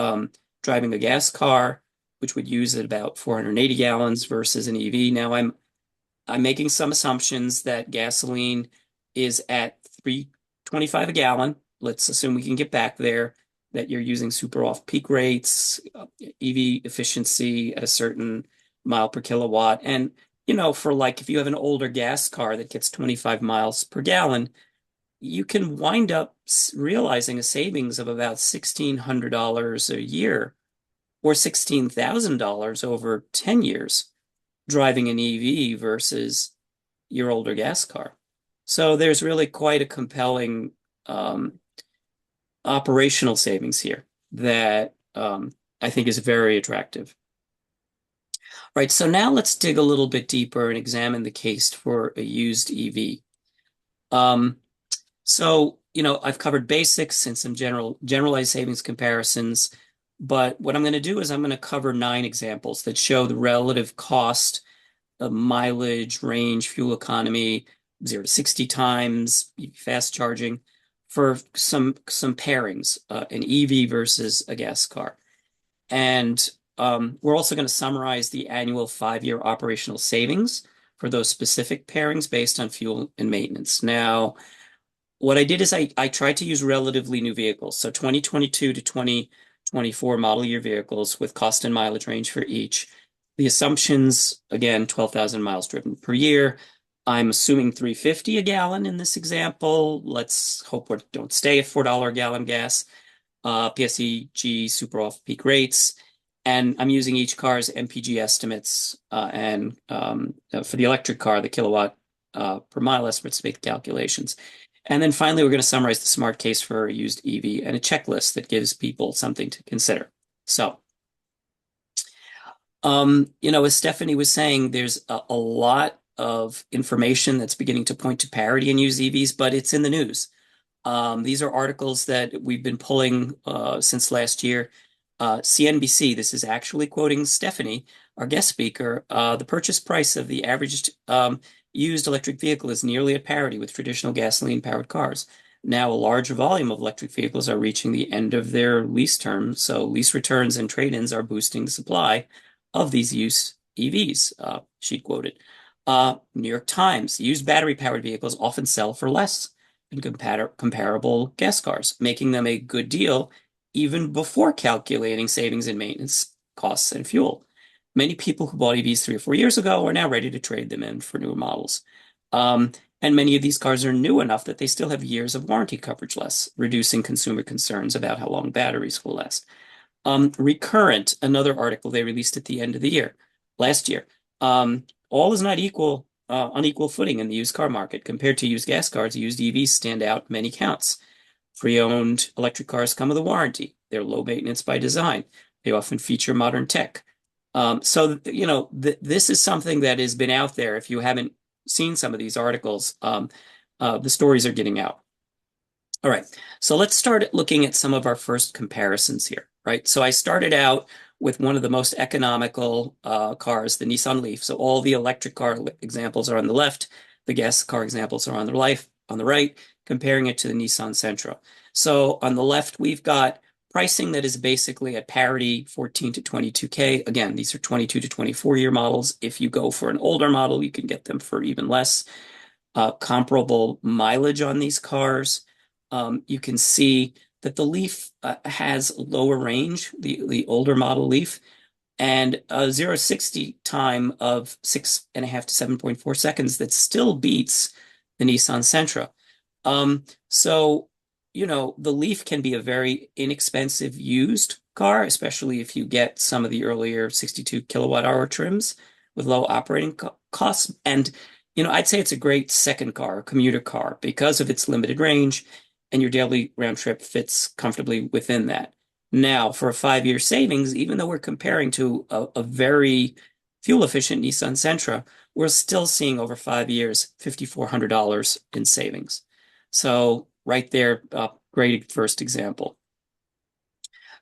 driving a gas car, which would use about 480 gallons versus an EV. Now I'm making some assumptions that gasoline is at $3.25 a gallon. Let's assume we can get back there, that you're using super off-peak rates, EV efficiency at a certain mile per kilowatt. And, for if you have an older gas car that gets 25 miles per gallon, you can wind up realizing a savings of about $1,600 a year or $16,000 over 10 years driving an EV versus your older gas car. So there's really quite a compelling operational savings here that I think is very attractive. Right, so now let's dig a little bit deeper and examine the case for a used EV. So, I've covered basics and some generalized savings comparisons, but what I'm going to do is I'm going to cover 9 examples that show the relative cost of mileage, range, fuel economy, 0 to 60 times, fast charging, for some pairings, an EV versus a gas car. And we're also going to summarize the annual 5-year operational savings for those specific pairings based on fuel and maintenance. Now, what I did is I tried to use relatively new vehicles, so 2022 to 2024 model year vehicles with cost and mileage range for each. The assumptions, again, 12,000 miles driven per year. I'm assuming $3.50 a gallon in this example. Let's hope we don't stay at $4 a gallon gas. PSEG super off-peak rates. And I'm using each car's MPG estimates and for the electric car, the kilowatt per mile estimates to make the calculations. And then finally, we're going to summarize the smart case for a used EV and a checklist that gives people something to consider. So, as Stephanie was saying, there's a lot of information that's beginning to point to parity in used EVs, but it's in the news. These are articles that we've been pulling since last year. CNBC, this is actually quoting Stephanie, our guest speaker. The purchase price of the average used electric vehicle is nearly at parity with traditional gasoline-powered cars. Now, a large volume of electric vehicles are reaching the end of their lease term, so lease returns and trade-ins are boosting the supply of these used EVs, she quoted. New York Times, used battery-powered vehicles often sell for less than comparable gas cars, making them a good deal even before calculating savings in maintenance costs and fuel. Many people who bought EVs 3 or 4 years ago are now ready to trade them in for newer models. And many of these cars are new enough that they still have years of warranty coverage less, reducing consumer concerns about how long batteries will last. Recurrent, another article they released at the end of the year, last year. All is not equal, unequal footing in the used car market. Compared to used gas cars, used EVs stand out many counts. Pre-owned electric cars come with a warranty. They're low maintenance by design. They often feature modern tech. This is something that has been out there. If you haven't seen some of these articles, the stories are getting out. All right, so let's start looking at some of our first comparisons here, right? So I started out with one of the most economical cars, the Nissan Leaf. So all the electric car examples are on the left. The gas car examples are on the right, comparing it to the Nissan Sentra. So on the left, we've got pricing that is basically at parity, 14 to 22K. Again, these are 22 to 24-year models. If you go for an older model, you can get them for even less. Comparable mileage on these cars. You can see that the Leaf has lower range, the older model Leaf, and a 0-60 time of 6.5 to 7.4 seconds that still beats the Nissan Sentra. The Leaf can be a very inexpensive used car, especially if you get some of the earlier 62 kilowatt hour trims with low operating costs. And, I'd say it's a great second car, commuter car, because of its limited range and your daily round trip fits comfortably within that. Now, for a 5-year savings, even though we're comparing to a very fuel efficient Nissan Sentra, we're still seeing over 5 years, $5,400 in savings. So right there, great first example.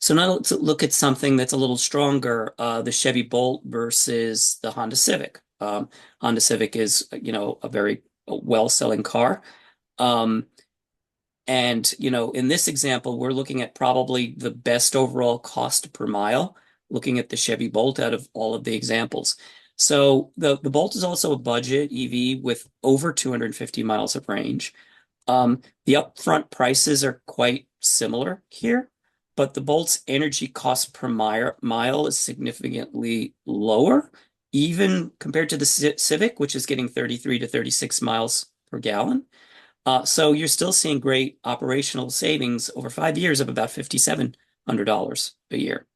So now let's look at something that's a little stronger, the Chevy Bolt versus the Honda Civic. Honda Civic is, a very well-selling car. In this example, we're looking at probably the best overall cost per mile, looking at the Chevy Bolt out of all of the examples. So the Bolt is also a budget EV with over 250 miles of range. The upfront prices are quite similar here, but the Bolt's energy cost per mile is significantly lower, even compared to the Civic, which is getting 33 to 36 miles per gallon. So you're still seeing great operational savings over 5 years of about $5,700 a year.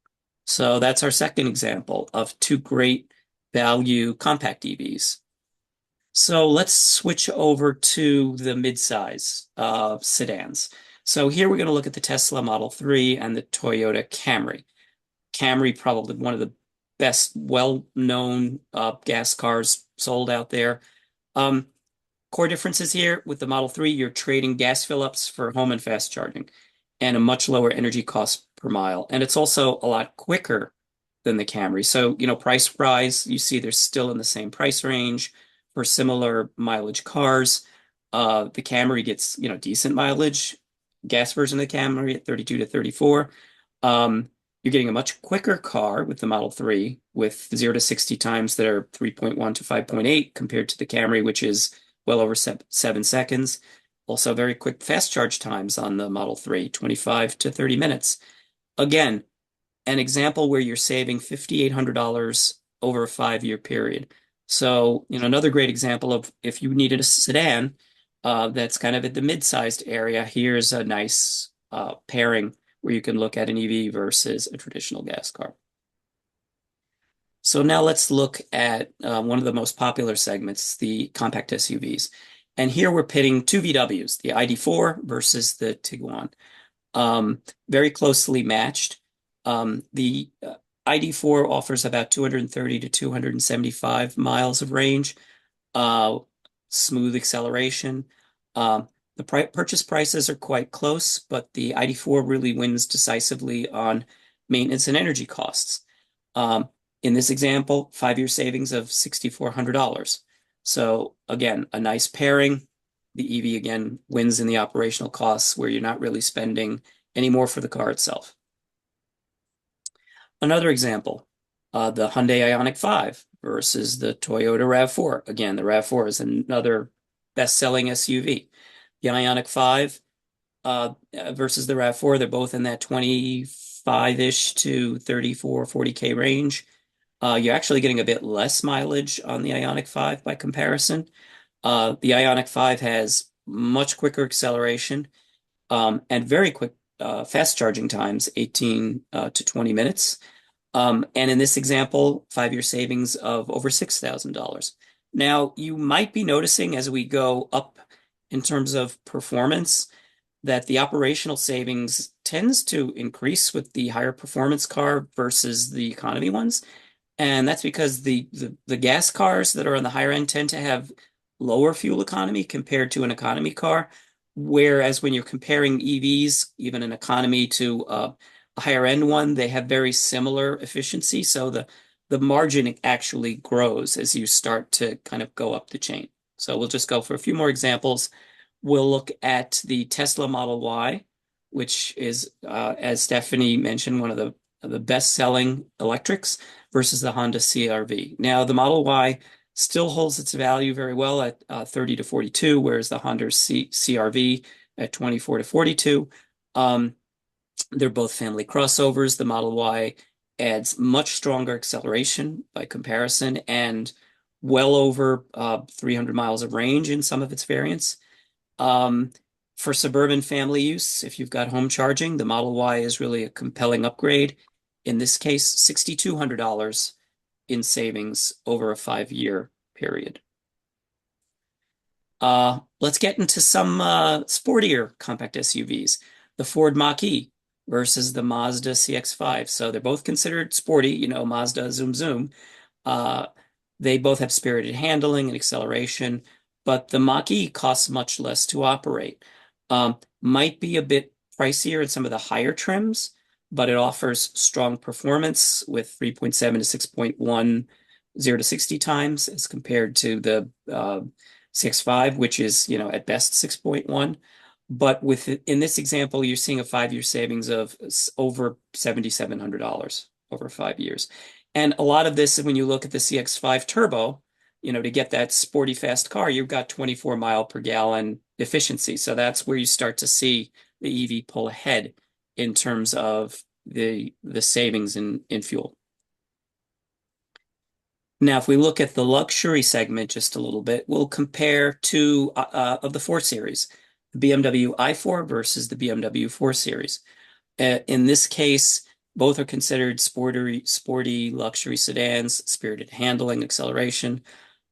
So that's our second example of two great value compact EVs. So let's switch over to the midsize sedans. So here we're going to look at the Tesla Model 3 and the Toyota Camry. Camry, probably one of the best well-known gas cars sold out there. Core differences here with the Model 3, you're trading gas fill-ups for home and fast charging and a much lower energy cost per mile. And it's also a lot quicker than the Camry. So, price-wise, you see they're still in the same price range for similar mileage cars. The Camry gets, decent mileage. Gas version of the Camry at 32 to 34. You're getting a much quicker car with the Model 3 with 0 to 60 times that are 3.1 to 5.8 compared to the Camry, which is well over 7 seconds. Also very quick fast charge times on the Model 3, 25 to 30 minutes. Again, an example where you're saving $5,800 over a 5-year period. So, another great example of if you needed a sedan that's kind of at the mid-sized area, here's a nice pairing where you can look at an EV versus a traditional gas car. So now let's look at one of the most popular segments, the compact SUVs. And here we're pitting two VWs, the ID4 versus the Tiguan. Very closely matched. The ID4 offers about 230 to 275 miles of range, smooth acceleration. The purchase prices are quite close, but the ID4 really wins decisively on maintenance and energy costs. In this example, 5-year savings of $6,400. So again, a nice pairing. The EV again wins in the operational costs where you're not really spending any more for the car itself. Another example, the Hyundai Ioniq 5 versus the Toyota RAV4. Again, the RAV4 is another best-selling SUV. The Ioniq 5 versus the RAV4, they're both in that 25-ish to 34, 40K range. You're actually getting a bit less mileage on the Ioniq 5 by comparison. The Ioniq 5 has much quicker acceleration and very quick fast charging times, 18 to 20 minutes. And in this example, 5-year savings of over $6,000. Now, you might be noticing as we go up in terms of performance that the operational savings tends to increase with the higher performance car versus the economy ones. And that's because the gas cars that are on the higher end tend to have lower fuel economy compared to an economy car. Whereas when you're comparing EVs, even an economy to a higher end one, they have very similar efficiency. So the margin actually grows as you start to kind of go up the chain. So we'll just go for a few more examples. We'll look at the Tesla Model Y, which is, as Stephanie mentioned, one of the best-selling electrics versus the Honda CR-V. Now, the Model Y still holds its value very well at 30 to 42, whereas the Honda CR-V at 24 to 42. They're both family crossovers. The Model Y adds much stronger acceleration by comparison and well over 300 miles of range in some of its variants. For suburban family use, if you've got home charging, the Model Y is really a compelling upgrade. In this case, $6,200 in savings over a 5-year period. Let's get into some sportier compact SUVs. The Ford Mach-E versus the Mazda CX-5. So they're both considered sporty, you know, Mazda zoom zoom. They both have spirited handling and acceleration, but the Mach-E costs much less to operate. Might be a bit pricier in some of the higher trims, but it offers strong performance with 3.7 to 6.1 0 to 60 times as compared to the CX-5, which is, you know, at best 6.1. But in this example, you're seeing a 5-year savings of over $7,700 over 5 years. And a lot of this, when you look at the CX-5 Turbo, you know, to get that sporty fast car, you've got 24 mile per gallon efficiency. So that's where you start to see the EV pull ahead in terms of the savings in fuel. Now, if we look at the luxury segment just a little bit, we'll compare two of the 4 Series, the BMW i4 versus the BMW 4 Series. In this case, both are considered sporty luxury sedans, spirited handling, acceleration,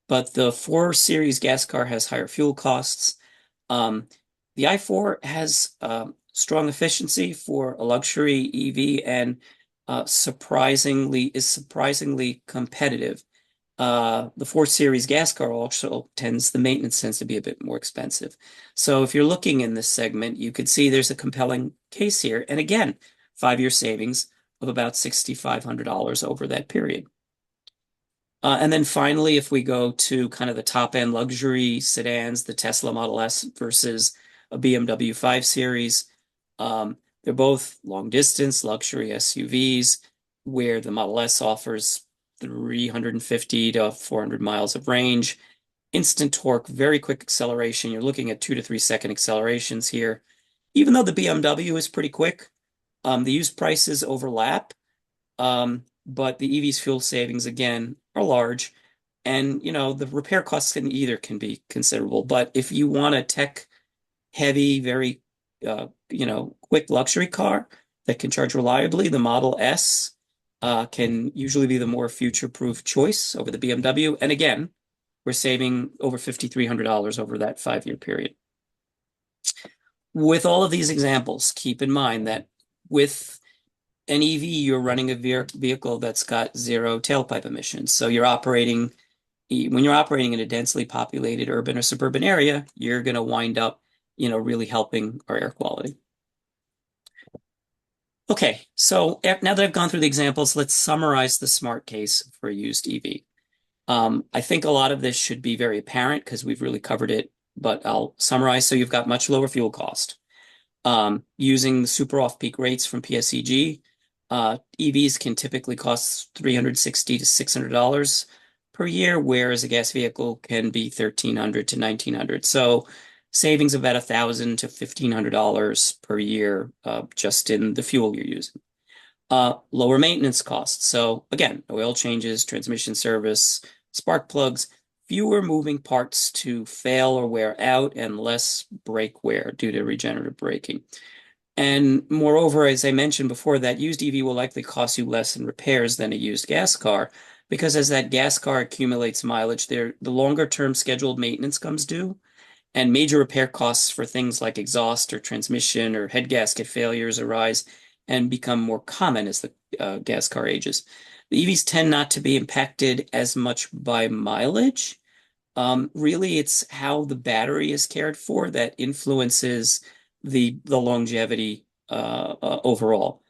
but the 4 Series gas car has higher fuel costs. The i4 has strong efficiency for a luxury EV and is surprisingly competitive. The 4 Series gas car also the maintenance tends to be a bit more expensive. So if you're looking in this segment, you could see there's a compelling case here. And again, 5-year savings of about $6,500 over that period. And then finally, if we go to kind of the top end luxury sedans, the Tesla Model S versus a BMW 5 Series, they're both long distance luxury SUVs where the Model S offers 350 to 400 miles of range, instant torque, very quick acceleration. You're looking at 2 to 3 second accelerations here. Even though the BMW is pretty quick, the used prices overlap, but the EV's fuel savings, again, are large. And, you know, the repair costs can be considerable. But if you want a tech-heavy, very, quick luxury car that can charge reliably, the Model S can usually be the more future-proof choice over the BMW. And again, we're saving over $5,300 over that 5-year period. With all of these examples, keep in mind that with an EV, you're running a vehicle that's got zero tailpipe emissions. So when you're operating in a densely populated urban or suburban area, you're going to wind up, really helping our air quality. Okay, so now that I've gone through the examples, let's summarize the smart case for a used EV. I think a lot of this should be very apparent because we've really covered it, but I'll summarize. So you've got much lower fuel cost. Using the super off-peak rates from PSEG, EVs can typically cost $360 to $600 per year, whereas a gas vehicle can be $1,300 to $1,900. So savings of about $1,000 to $1,500 per year just in the fuel you're using. Lower maintenance costs. So again, oil changes, transmission service, spark plugs, fewer moving parts to fail or wear out, and less brake wear due to regenerative braking. And moreover, as I mentioned before, that used EV will likely cost you less in repairs than a used gas car, because as that gas car accumulates mileage, the longer term scheduled maintenance comes due, and major repair costs for things like exhaust or transmission or head gasket failures arise and become more common as the gas car ages. The EVs tend not to be impacted as much by mileage. Really, it's how the battery is cared for that influences the longevity overall.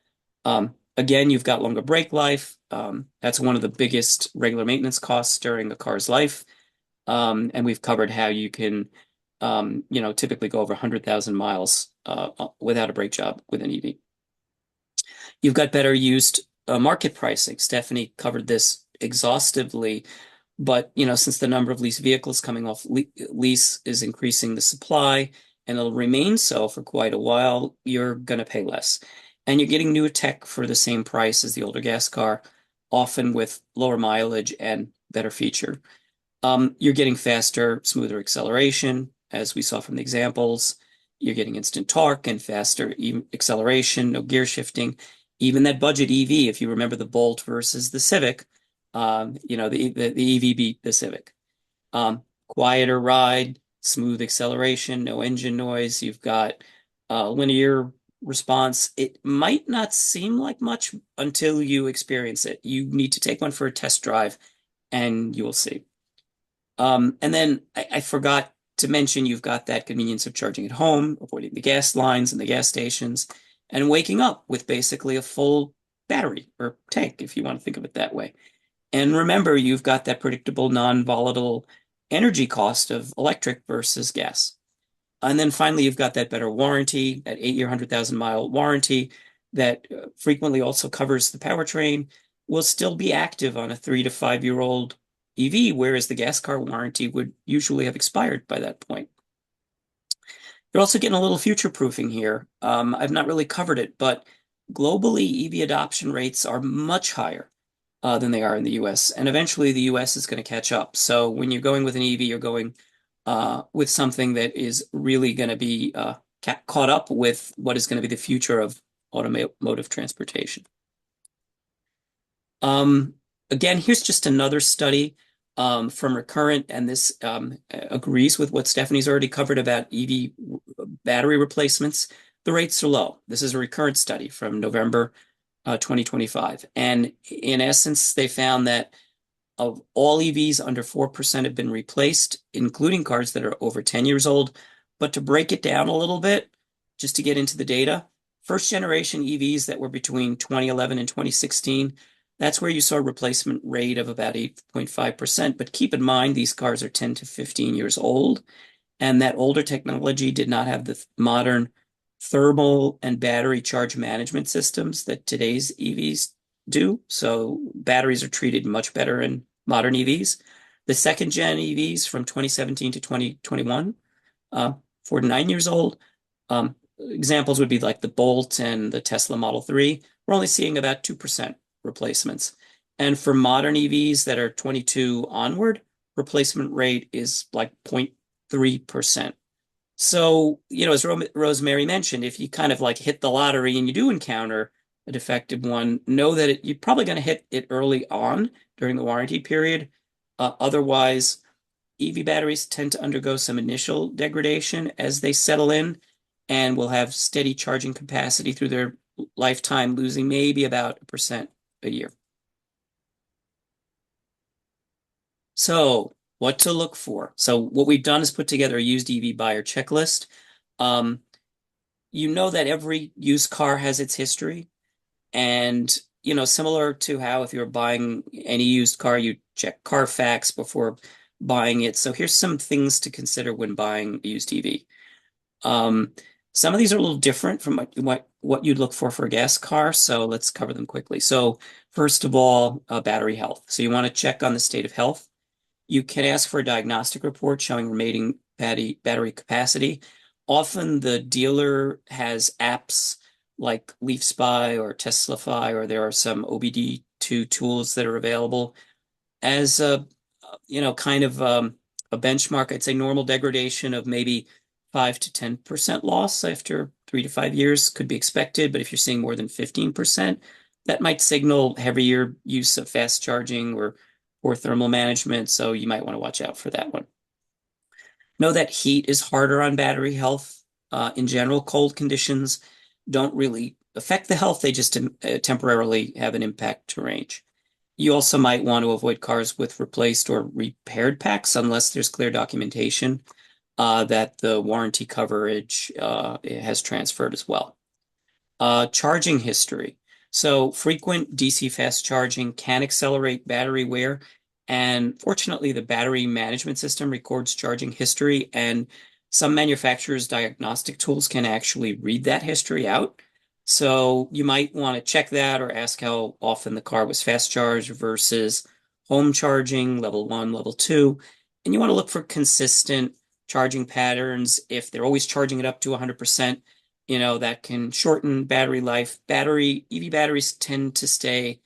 Again, you've got longer brake life. That's one of the biggest regular maintenance costs during a car's life. And we've covered how you can, typically go over 100,000 miles without a brake job with an EV. You've got better used market pricing. Stephanie covered this exhaustively, but since the number of leased vehicles coming off lease is increasing the supply, and it'll remain so for quite a while, you're going to pay less. And you're getting newer tech for the same price as the older gas car, often with lower mileage and better feature. You're getting faster, smoother acceleration, as we saw from the examples. You're getting instant torque and faster acceleration, no gear shifting. Even that budget EV, if you remember the Bolt versus the Civic, the EV beat the Civic. Quieter ride, smooth acceleration, no engine noise. You've got linear response. It might not seem like much until you experience it. You need to take one for a test drive and you will see. And then I forgot to mention, you've got that convenience of charging at home, avoiding the gas lines and the gas stations, and waking up with basically a full battery or tank, if you want to think of it that way. And remember, you've got that predictable non-volatile energy cost of electric versus gas. And then finally, you've got that better warranty, that 8-year, 100,000-mile warranty that frequently also covers the powertrain, will still be active on a 3 to 5-year-old EV, whereas the gas car warranty would usually have expired by that point. You're also getting a little future proofing here. I've not really covered it, but globally, EV adoption rates are much higher than they are in the US. And eventually the US is going to catch up. So when you're going with an EV, you're going with something that is really going to be caught up with what is going to be the future of automotive transportation. Again, here's just another study from Recurrent, and this agrees with what Stephanie's already covered about EV battery replacements. The rates are low. This is a Recurrent study from November 2025. And in essence, they found that of all EVs, under 4% have been replaced, including cars that are over 10 years old. But to break it down a little bit, just to get into the data, first generation EVs that were between 2011 and 2016, that's where you saw a replacement rate of about 8.5%. But keep in mind, these cars are 10 to 15 years old, and that older technology did not have the modern thermal and battery charge management systems that today's EVs do. So batteries are treated much better in modern EVs. The second gen EVs from 2017 to 2021, 4 to 9 years old. Examples would be like the Bolt and the Tesla Model 3. We're only seeing about 2% replacements. And for modern EVs that are 22 onward, replacement rate is like 0.3%. So, as Rosemary mentioned, if you kind of like hit the lottery and you do encounter a defective one, know that you're probably going to hit it early on during the warranty period. Otherwise, EV batteries tend to undergo some initial degradation as they settle in and will have steady charging capacity through their lifetime, losing maybe about 1% a year. So, what to look for? So, what we've done is put together a used EV buyer checklist. Um, you know that every used car has its history. And, similar to how if you're buying any used car, you check Carfax before buying it. So here's some things to consider when buying a used EV. Some of these are a little different from what you'd look for a gas car. So let's cover them quickly. So first of all, battery health. So you want to check on the state of health. You can ask for a diagnostic report showing remaining battery capacity. Often the dealer has apps like LeafSpy or TeslaFi, or there are some OBD2 tools that are available as kind of a benchmark. I'd say normal degradation of maybe 5 to 10% loss after 3 to 5 years could be expected, but if you're seeing more than 15%, that might signal heavier use of fast charging or thermal management, so you might want to watch out for that one. Know that heat is harder on battery health. In general, cold conditions don't really affect the health, they just temporarily have an impact to range. You also might want to avoid cars with replaced or repaired packs unless there's clear documentation that the warranty coverage has transferred as well. Charging history. So frequent DC fast charging can accelerate battery wear. And fortunately, the battery management system records charging history, and some manufacturers' diagnostic tools can actually read that history out. So you might want to check that or ask how often the car was fast charged versus home charging, level 1, level 2. And you want to look for consistent charging patterns. If they're always charging it up to 100%, that can shorten battery life. EV batteries tend to stay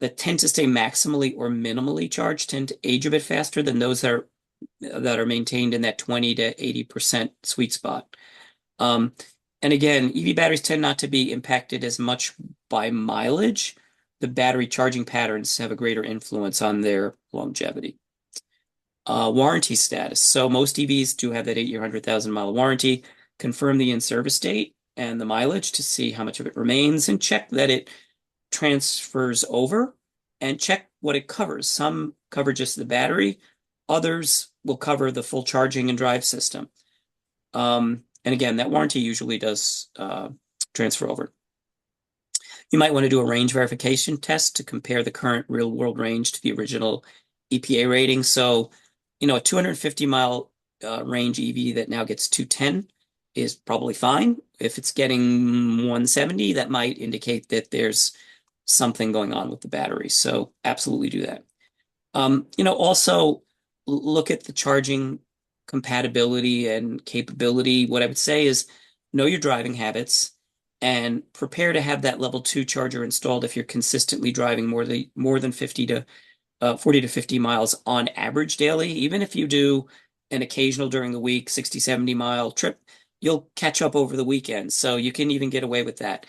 maximally or minimally charged, tend to age a bit faster than those that are maintained in that 20 to 80% sweet spot. And again, EV batteries tend not to be impacted as much by mileage. The battery charging patterns have a greater influence on their longevity. Warranty status. So most EVs do have that 8-year, 100,000-mile warranty. Confirm the in-service date and the mileage to see how much of it remains, and check that it transfers over, and check what it covers. Some cover just the battery. Others will cover the full charging and drive system. And again, that warranty usually does transfer over. You might want to do a range verification test to compare the current real world range to the original EPA rating. So, a 250-mile range EV that now gets 210 is probably fine. If it's getting 170, that might indicate that there's something going on with the battery. So absolutely do that. Also look at the charging compatibility and capability. What I would say is know your driving habits and prepare to have that level 2 charger installed if you're consistently driving more than 40 to 50 miles on average daily. Even if you do an occasional during the week 60, 70-mile trip, you'll catch up over the weekend. So you can even get away with that.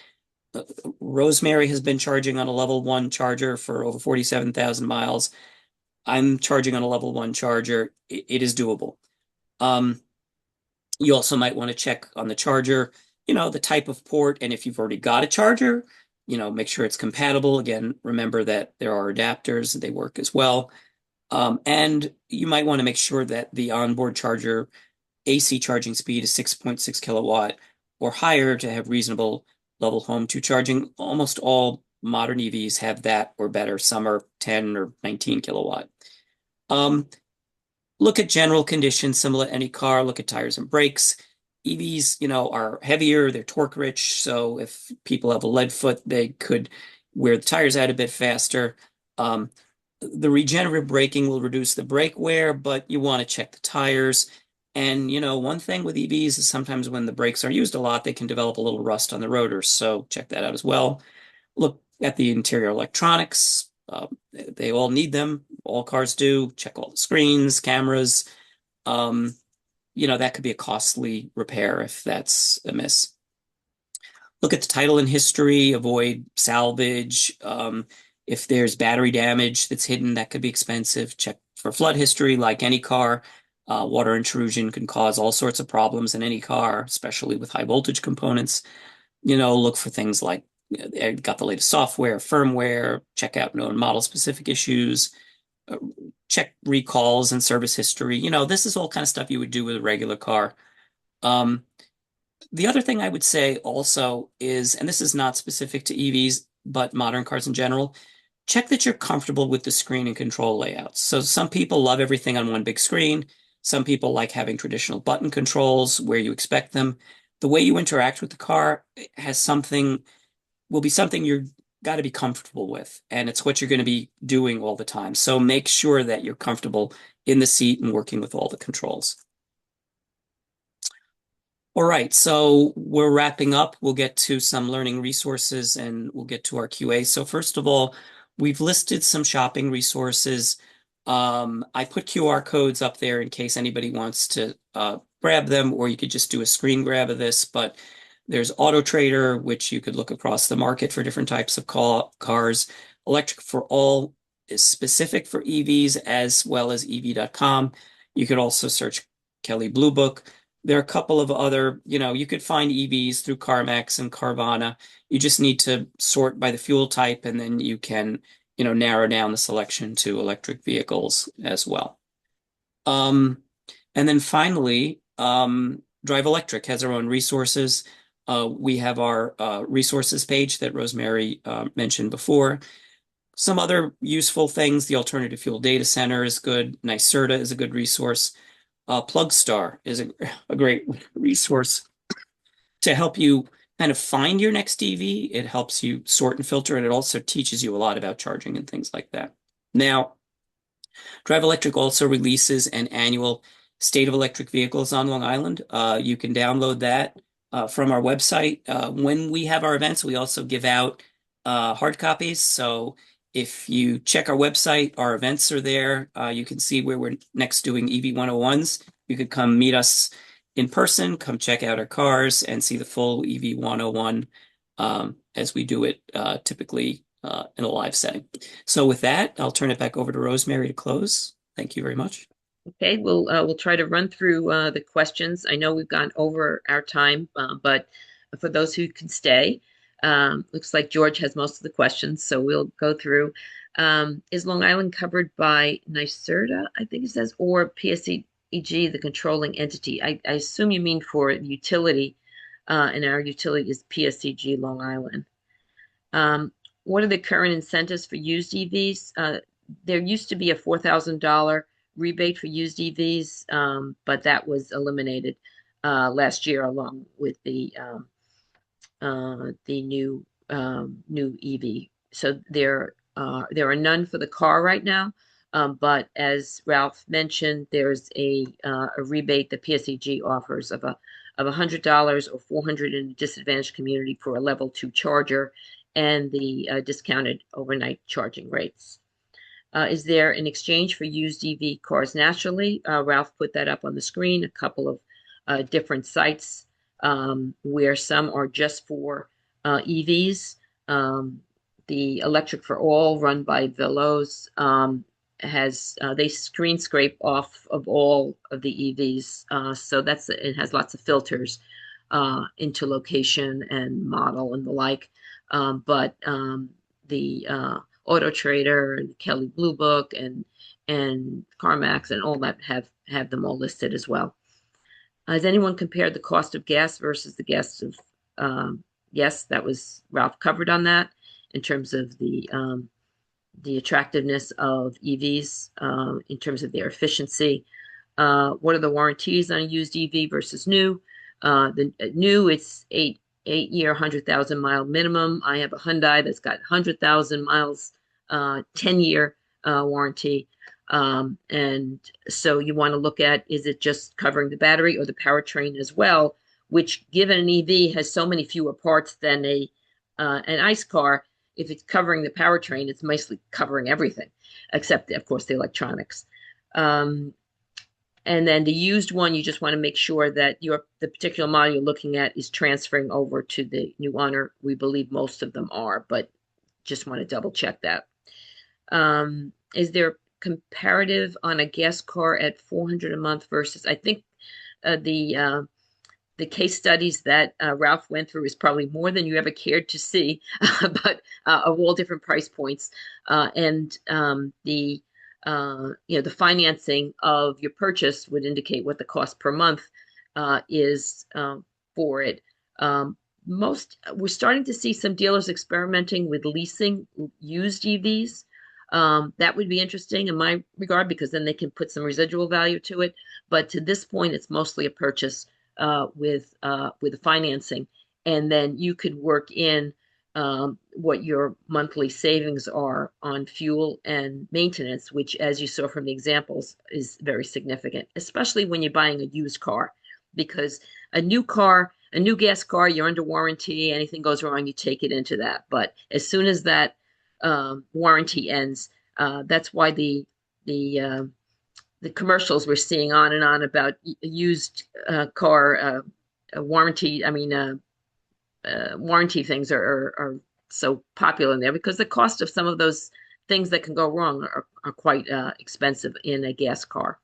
Rosemary has been charging on a level 1 charger for over 47,000 miles. I'm charging on a level 1 charger. It is doable. You also might want to check on the charger, the type of port, and if you've already got a charger, make sure it's compatible. Again, remember that there are adapters, they work as well. And you might want to make sure that the onboard charger AC charging speed is 6.6 kilowatt or higher to have reasonable level home 2 charging. Almost all modern EVs have that or better. Some are 10 or 19 kilowatt. Look at general conditions similar to any car. Look at tires and brakes. EVs, are heavier, they're torque rich. So if people have a lead foot, they could wear the tires out a bit faster. The regenerative braking will reduce the brake wear, but you want to check the tires. And, one thing with EVs is sometimes when the brakes are used a lot, they can develop a little rust on the rotors. So check that out as well. Look at the interior electronics. They all need them. All cars do. Check all the screens, cameras. That could be a costly repair if that's amiss. Look at the title and history, avoid salvage. If there's battery damage that's hidden, that could be expensive. Check for flood history, like any car. Water intrusion can cause all sorts of problems in any car, especially with high voltage components. Look for things like got the latest software, firmware, check out known model specific issues, uh, check recalls and service history. This is all kind of stuff you would do with a regular car. Um, the other thing I would say also is, and this is not specific to EVs, but modern cars in general, check that you're comfortable with the screen and control layouts. So some people love everything on one big screen. Some people like having traditional button controls where you expect them. The way you interact with the car will be something you're got to be comfortable with, and it's what you're going to be doing all the time. So make sure that you're comfortable in the seat and working with all the controls. All right, so we're wrapping up. We'll get to some learning resources and we'll get to our QA. So first of all, we've listed some shopping resources. I put QR codes up there in case anybody wants to grab them, or you could just do a screen grab of this. But there's Auto Trader, which you could look across the market for different types of cars. Electric for All is specific for EVs as well as EV.com. You could also search Kelley Blue Book. There are a couple of other, you could find EVs through CarMax and Carvana. You just need to sort by the fuel type, and then you can, narrow down the selection to electric vehicles as well. And then finally, Drive Electric has our own resources. We have our resources page that Rosemary mentioned before. Some other useful things, the Alternative Fuel Data Center is good. NYSERDA is a good resource. Plugstar is a great resource to help you kind of find your next EV. It helps you sort and filter, and it also teaches you a lot about charging and things like that. Now, Drive Electric also releases an annual State of Electric Vehicles on Long Island. You can download that from our website. When we have our events, we also give out hard copies. So if you check our website, our events are there. You can see where we're next doing EV 101s. You could come meet us in person, come check out our cars and see the full EV 101 as we do it typically in a live setting. So with that, I'll turn it back over to Rosemary to close. Thank you very much. Okay, we'll try to run through the questions. I know we've gone over our time, but for those who can stay, looks like George has most of the questions, so we'll go through. Is Long Island covered by NYSERDA, I think it says, or PSEG, the controlling entity? I assume you mean for utility, and our utility is PSEG Long Island. What are the current incentives for used EVs? There used to be a $4,000 rebate for used EVs, but that was eliminated last year along with the new EV. So there are none for the car right now. But as Ralph mentioned, there's a rebate that PSEG offers of $100 or $400 in a disadvantaged community for a level 2 charger, and the discounted overnight charging rates. Is there an exchange for used EV cars nationally? Ralph put that up on the screen, a couple of different sites where some are just for EVs. The Electric for All, run by Veloz, they screen scrape off of all of the EVs. So it has lots of filters into location and model and the like. But the Auto Trader and Kelley Blue Book and CarMax and all that have them all listed as well. Has anyone compared the cost of gas versus the cost of yes, that was Ralph covered on that in terms of the attractiveness of EVs in terms of their efficiency. What are the warranties on a used EV versus new? The new, it's 8-year, 100,000 mile minimum. I have a Hyundai that's got 100,000 miles, 10-year warranty. And so you want to look at, is it just covering the battery or the powertrain as well, which, given an EV has so many fewer parts than an ICE car. If it's covering the powertrain, it's mostly covering everything, except, of course, the electronics. And then the used one, you just want to make sure that the particular model you're looking at is transferring over to the new owner. We believe most of them are, but just want to double check that. Is there comparative on a gas car at 400 a month versus, I think the case studies that Ralph went through is probably more than you ever cared to see, but of all different price points. And the the financing of your purchase would indicate what the cost per month is for it. We're starting to see some dealers experimenting with leasing used EVs. That would be interesting in my regard because then they can put some residual value to it. But to this point, it's mostly a purchase with the financing, and then you could work in what your monthly savings are on fuel and maintenance, which, as you saw from the examples, is very significant, especially when you're buying a used car, because a new gas car, you're under warranty. Anything goes wrong, you take it into that. But as soon as that warranty ends, that's why the commercials we're seeing on and on about used car warranty. Warranty things are so popular in there because the cost of some of those things that can go wrong are quite expensive in a gas car.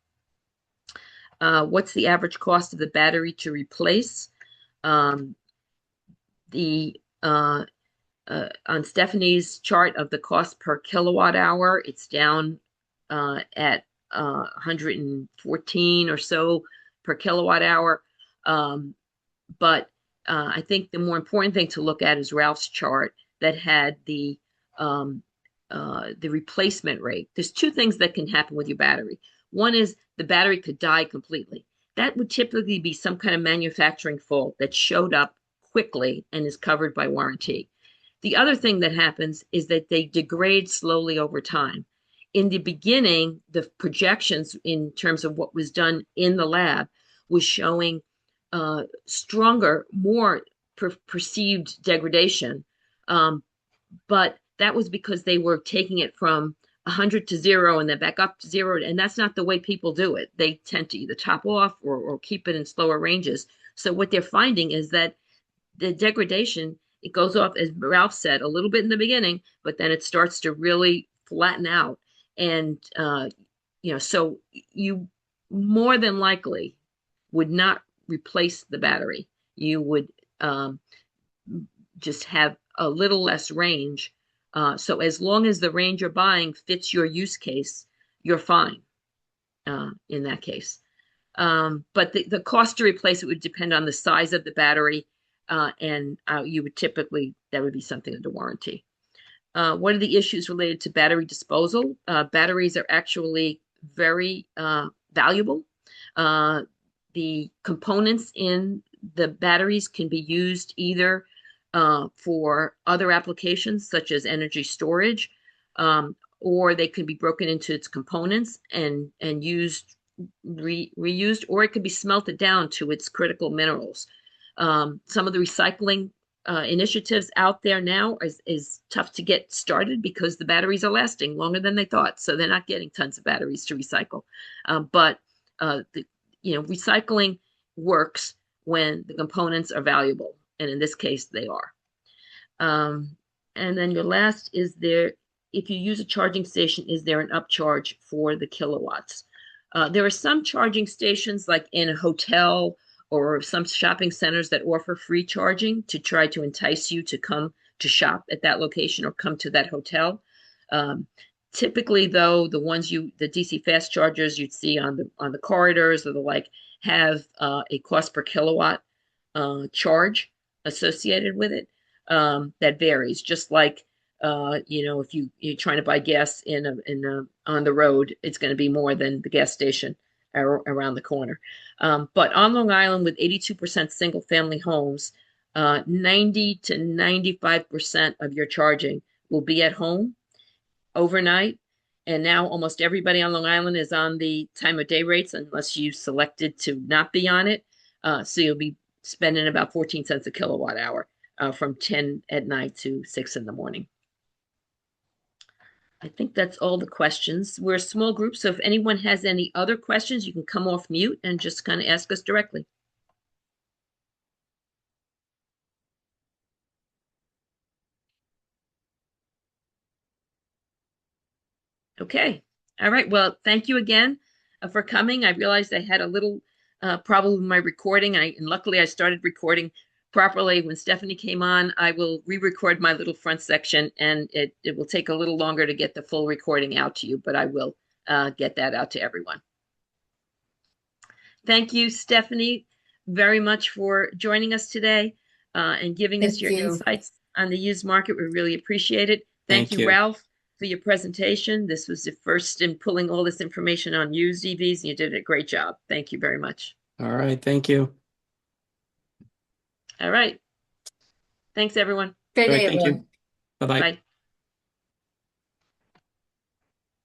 What's the average cost of the battery to replace? On Stephanie's chart of the cost per kilowatt hour, it's down at 114 or so per kilowatt hour. But I think the more important thing to look at is Ralph's chart that had the replacement rate. There's two things that can happen with your battery. One is the battery could die completely. That would typically be some kind of manufacturing fault that showed up quickly and is covered by warranty. The other thing that happens is that they degrade slowly over time. In the beginning, the projections in terms of what was done in the lab was showing stronger, more perceived degradation. But that was because they were taking it from 100 to 0 and then back up to 0. And that's not the way people do it. They tend to either top off or keep it in slower ranges. So what they're finding is that the degradation, it goes off, as Ralph said, a little bit in the beginning, but then it starts to really flatten out. And, so you more than likely would not replace the battery. You would just have a little less range. So as long as the range you're buying fits your use case, you're fine in that case. But the cost to replace it would depend on the size of the battery, and you would typically, that would be something under warranty. What are the issues related to battery disposal? Batteries are actually very valuable. The components in the batteries can be used either for other applications such as energy storage, or they can be broken into its components and used, reused, or it could be smelted down to its critical minerals. Some of the recycling initiatives out there now is tough to get started because the batteries are lasting longer than they thought. So they're not getting tons of batteries to recycle. But recycling works when the components are valuable. And in this case, they are. And then your last is if you use a charging station, is there an upcharge for the kilowatts? There are some charging stations like in a hotel or some shopping centers that offer free charging to try to entice you to come to shop at that location or come to that hotel. Typically, though, the DC fast chargers you'd see on the corridors or the like have a cost per kilowatt charge associated with it that varies. Just like if you're trying to buy gas on the road, it's going to be more than the gas station around the corner. But on Long Island, with 82% single family homes, 90 to 95% of your charging will be at home overnight. And now almost everybody on Long Island is on the time of day rates unless you selected to not be on it. So you'll be spending about 14 cents a kilowatt hour from 10 at night to 6 in the morning. I think that's all the questions. We're a small group, so if anyone has any other questions, you can come off mute and just kind of ask us directly. Okay. All right. Well, thank you again for coming. I realized I had a little problem with my recording, and luckily I started recording properly. When Stephanie came on, I will re-record my little front section, and it will take a little longer to get the full recording out to you, but I will get that out to everyone. Thank you, Stephanie, very much for joining us today and giving us Thank your you. insights on the used market. We really appreciate it. Thank Thank you, you. Ralph, for your presentation. This was the first in pulling all this information on used EVs, and you did a great job. Thank you very much. All right. Thank you. All right. Thanks, everyone. Great All right. day, Thank you. everyone. Bye-bye. Bye.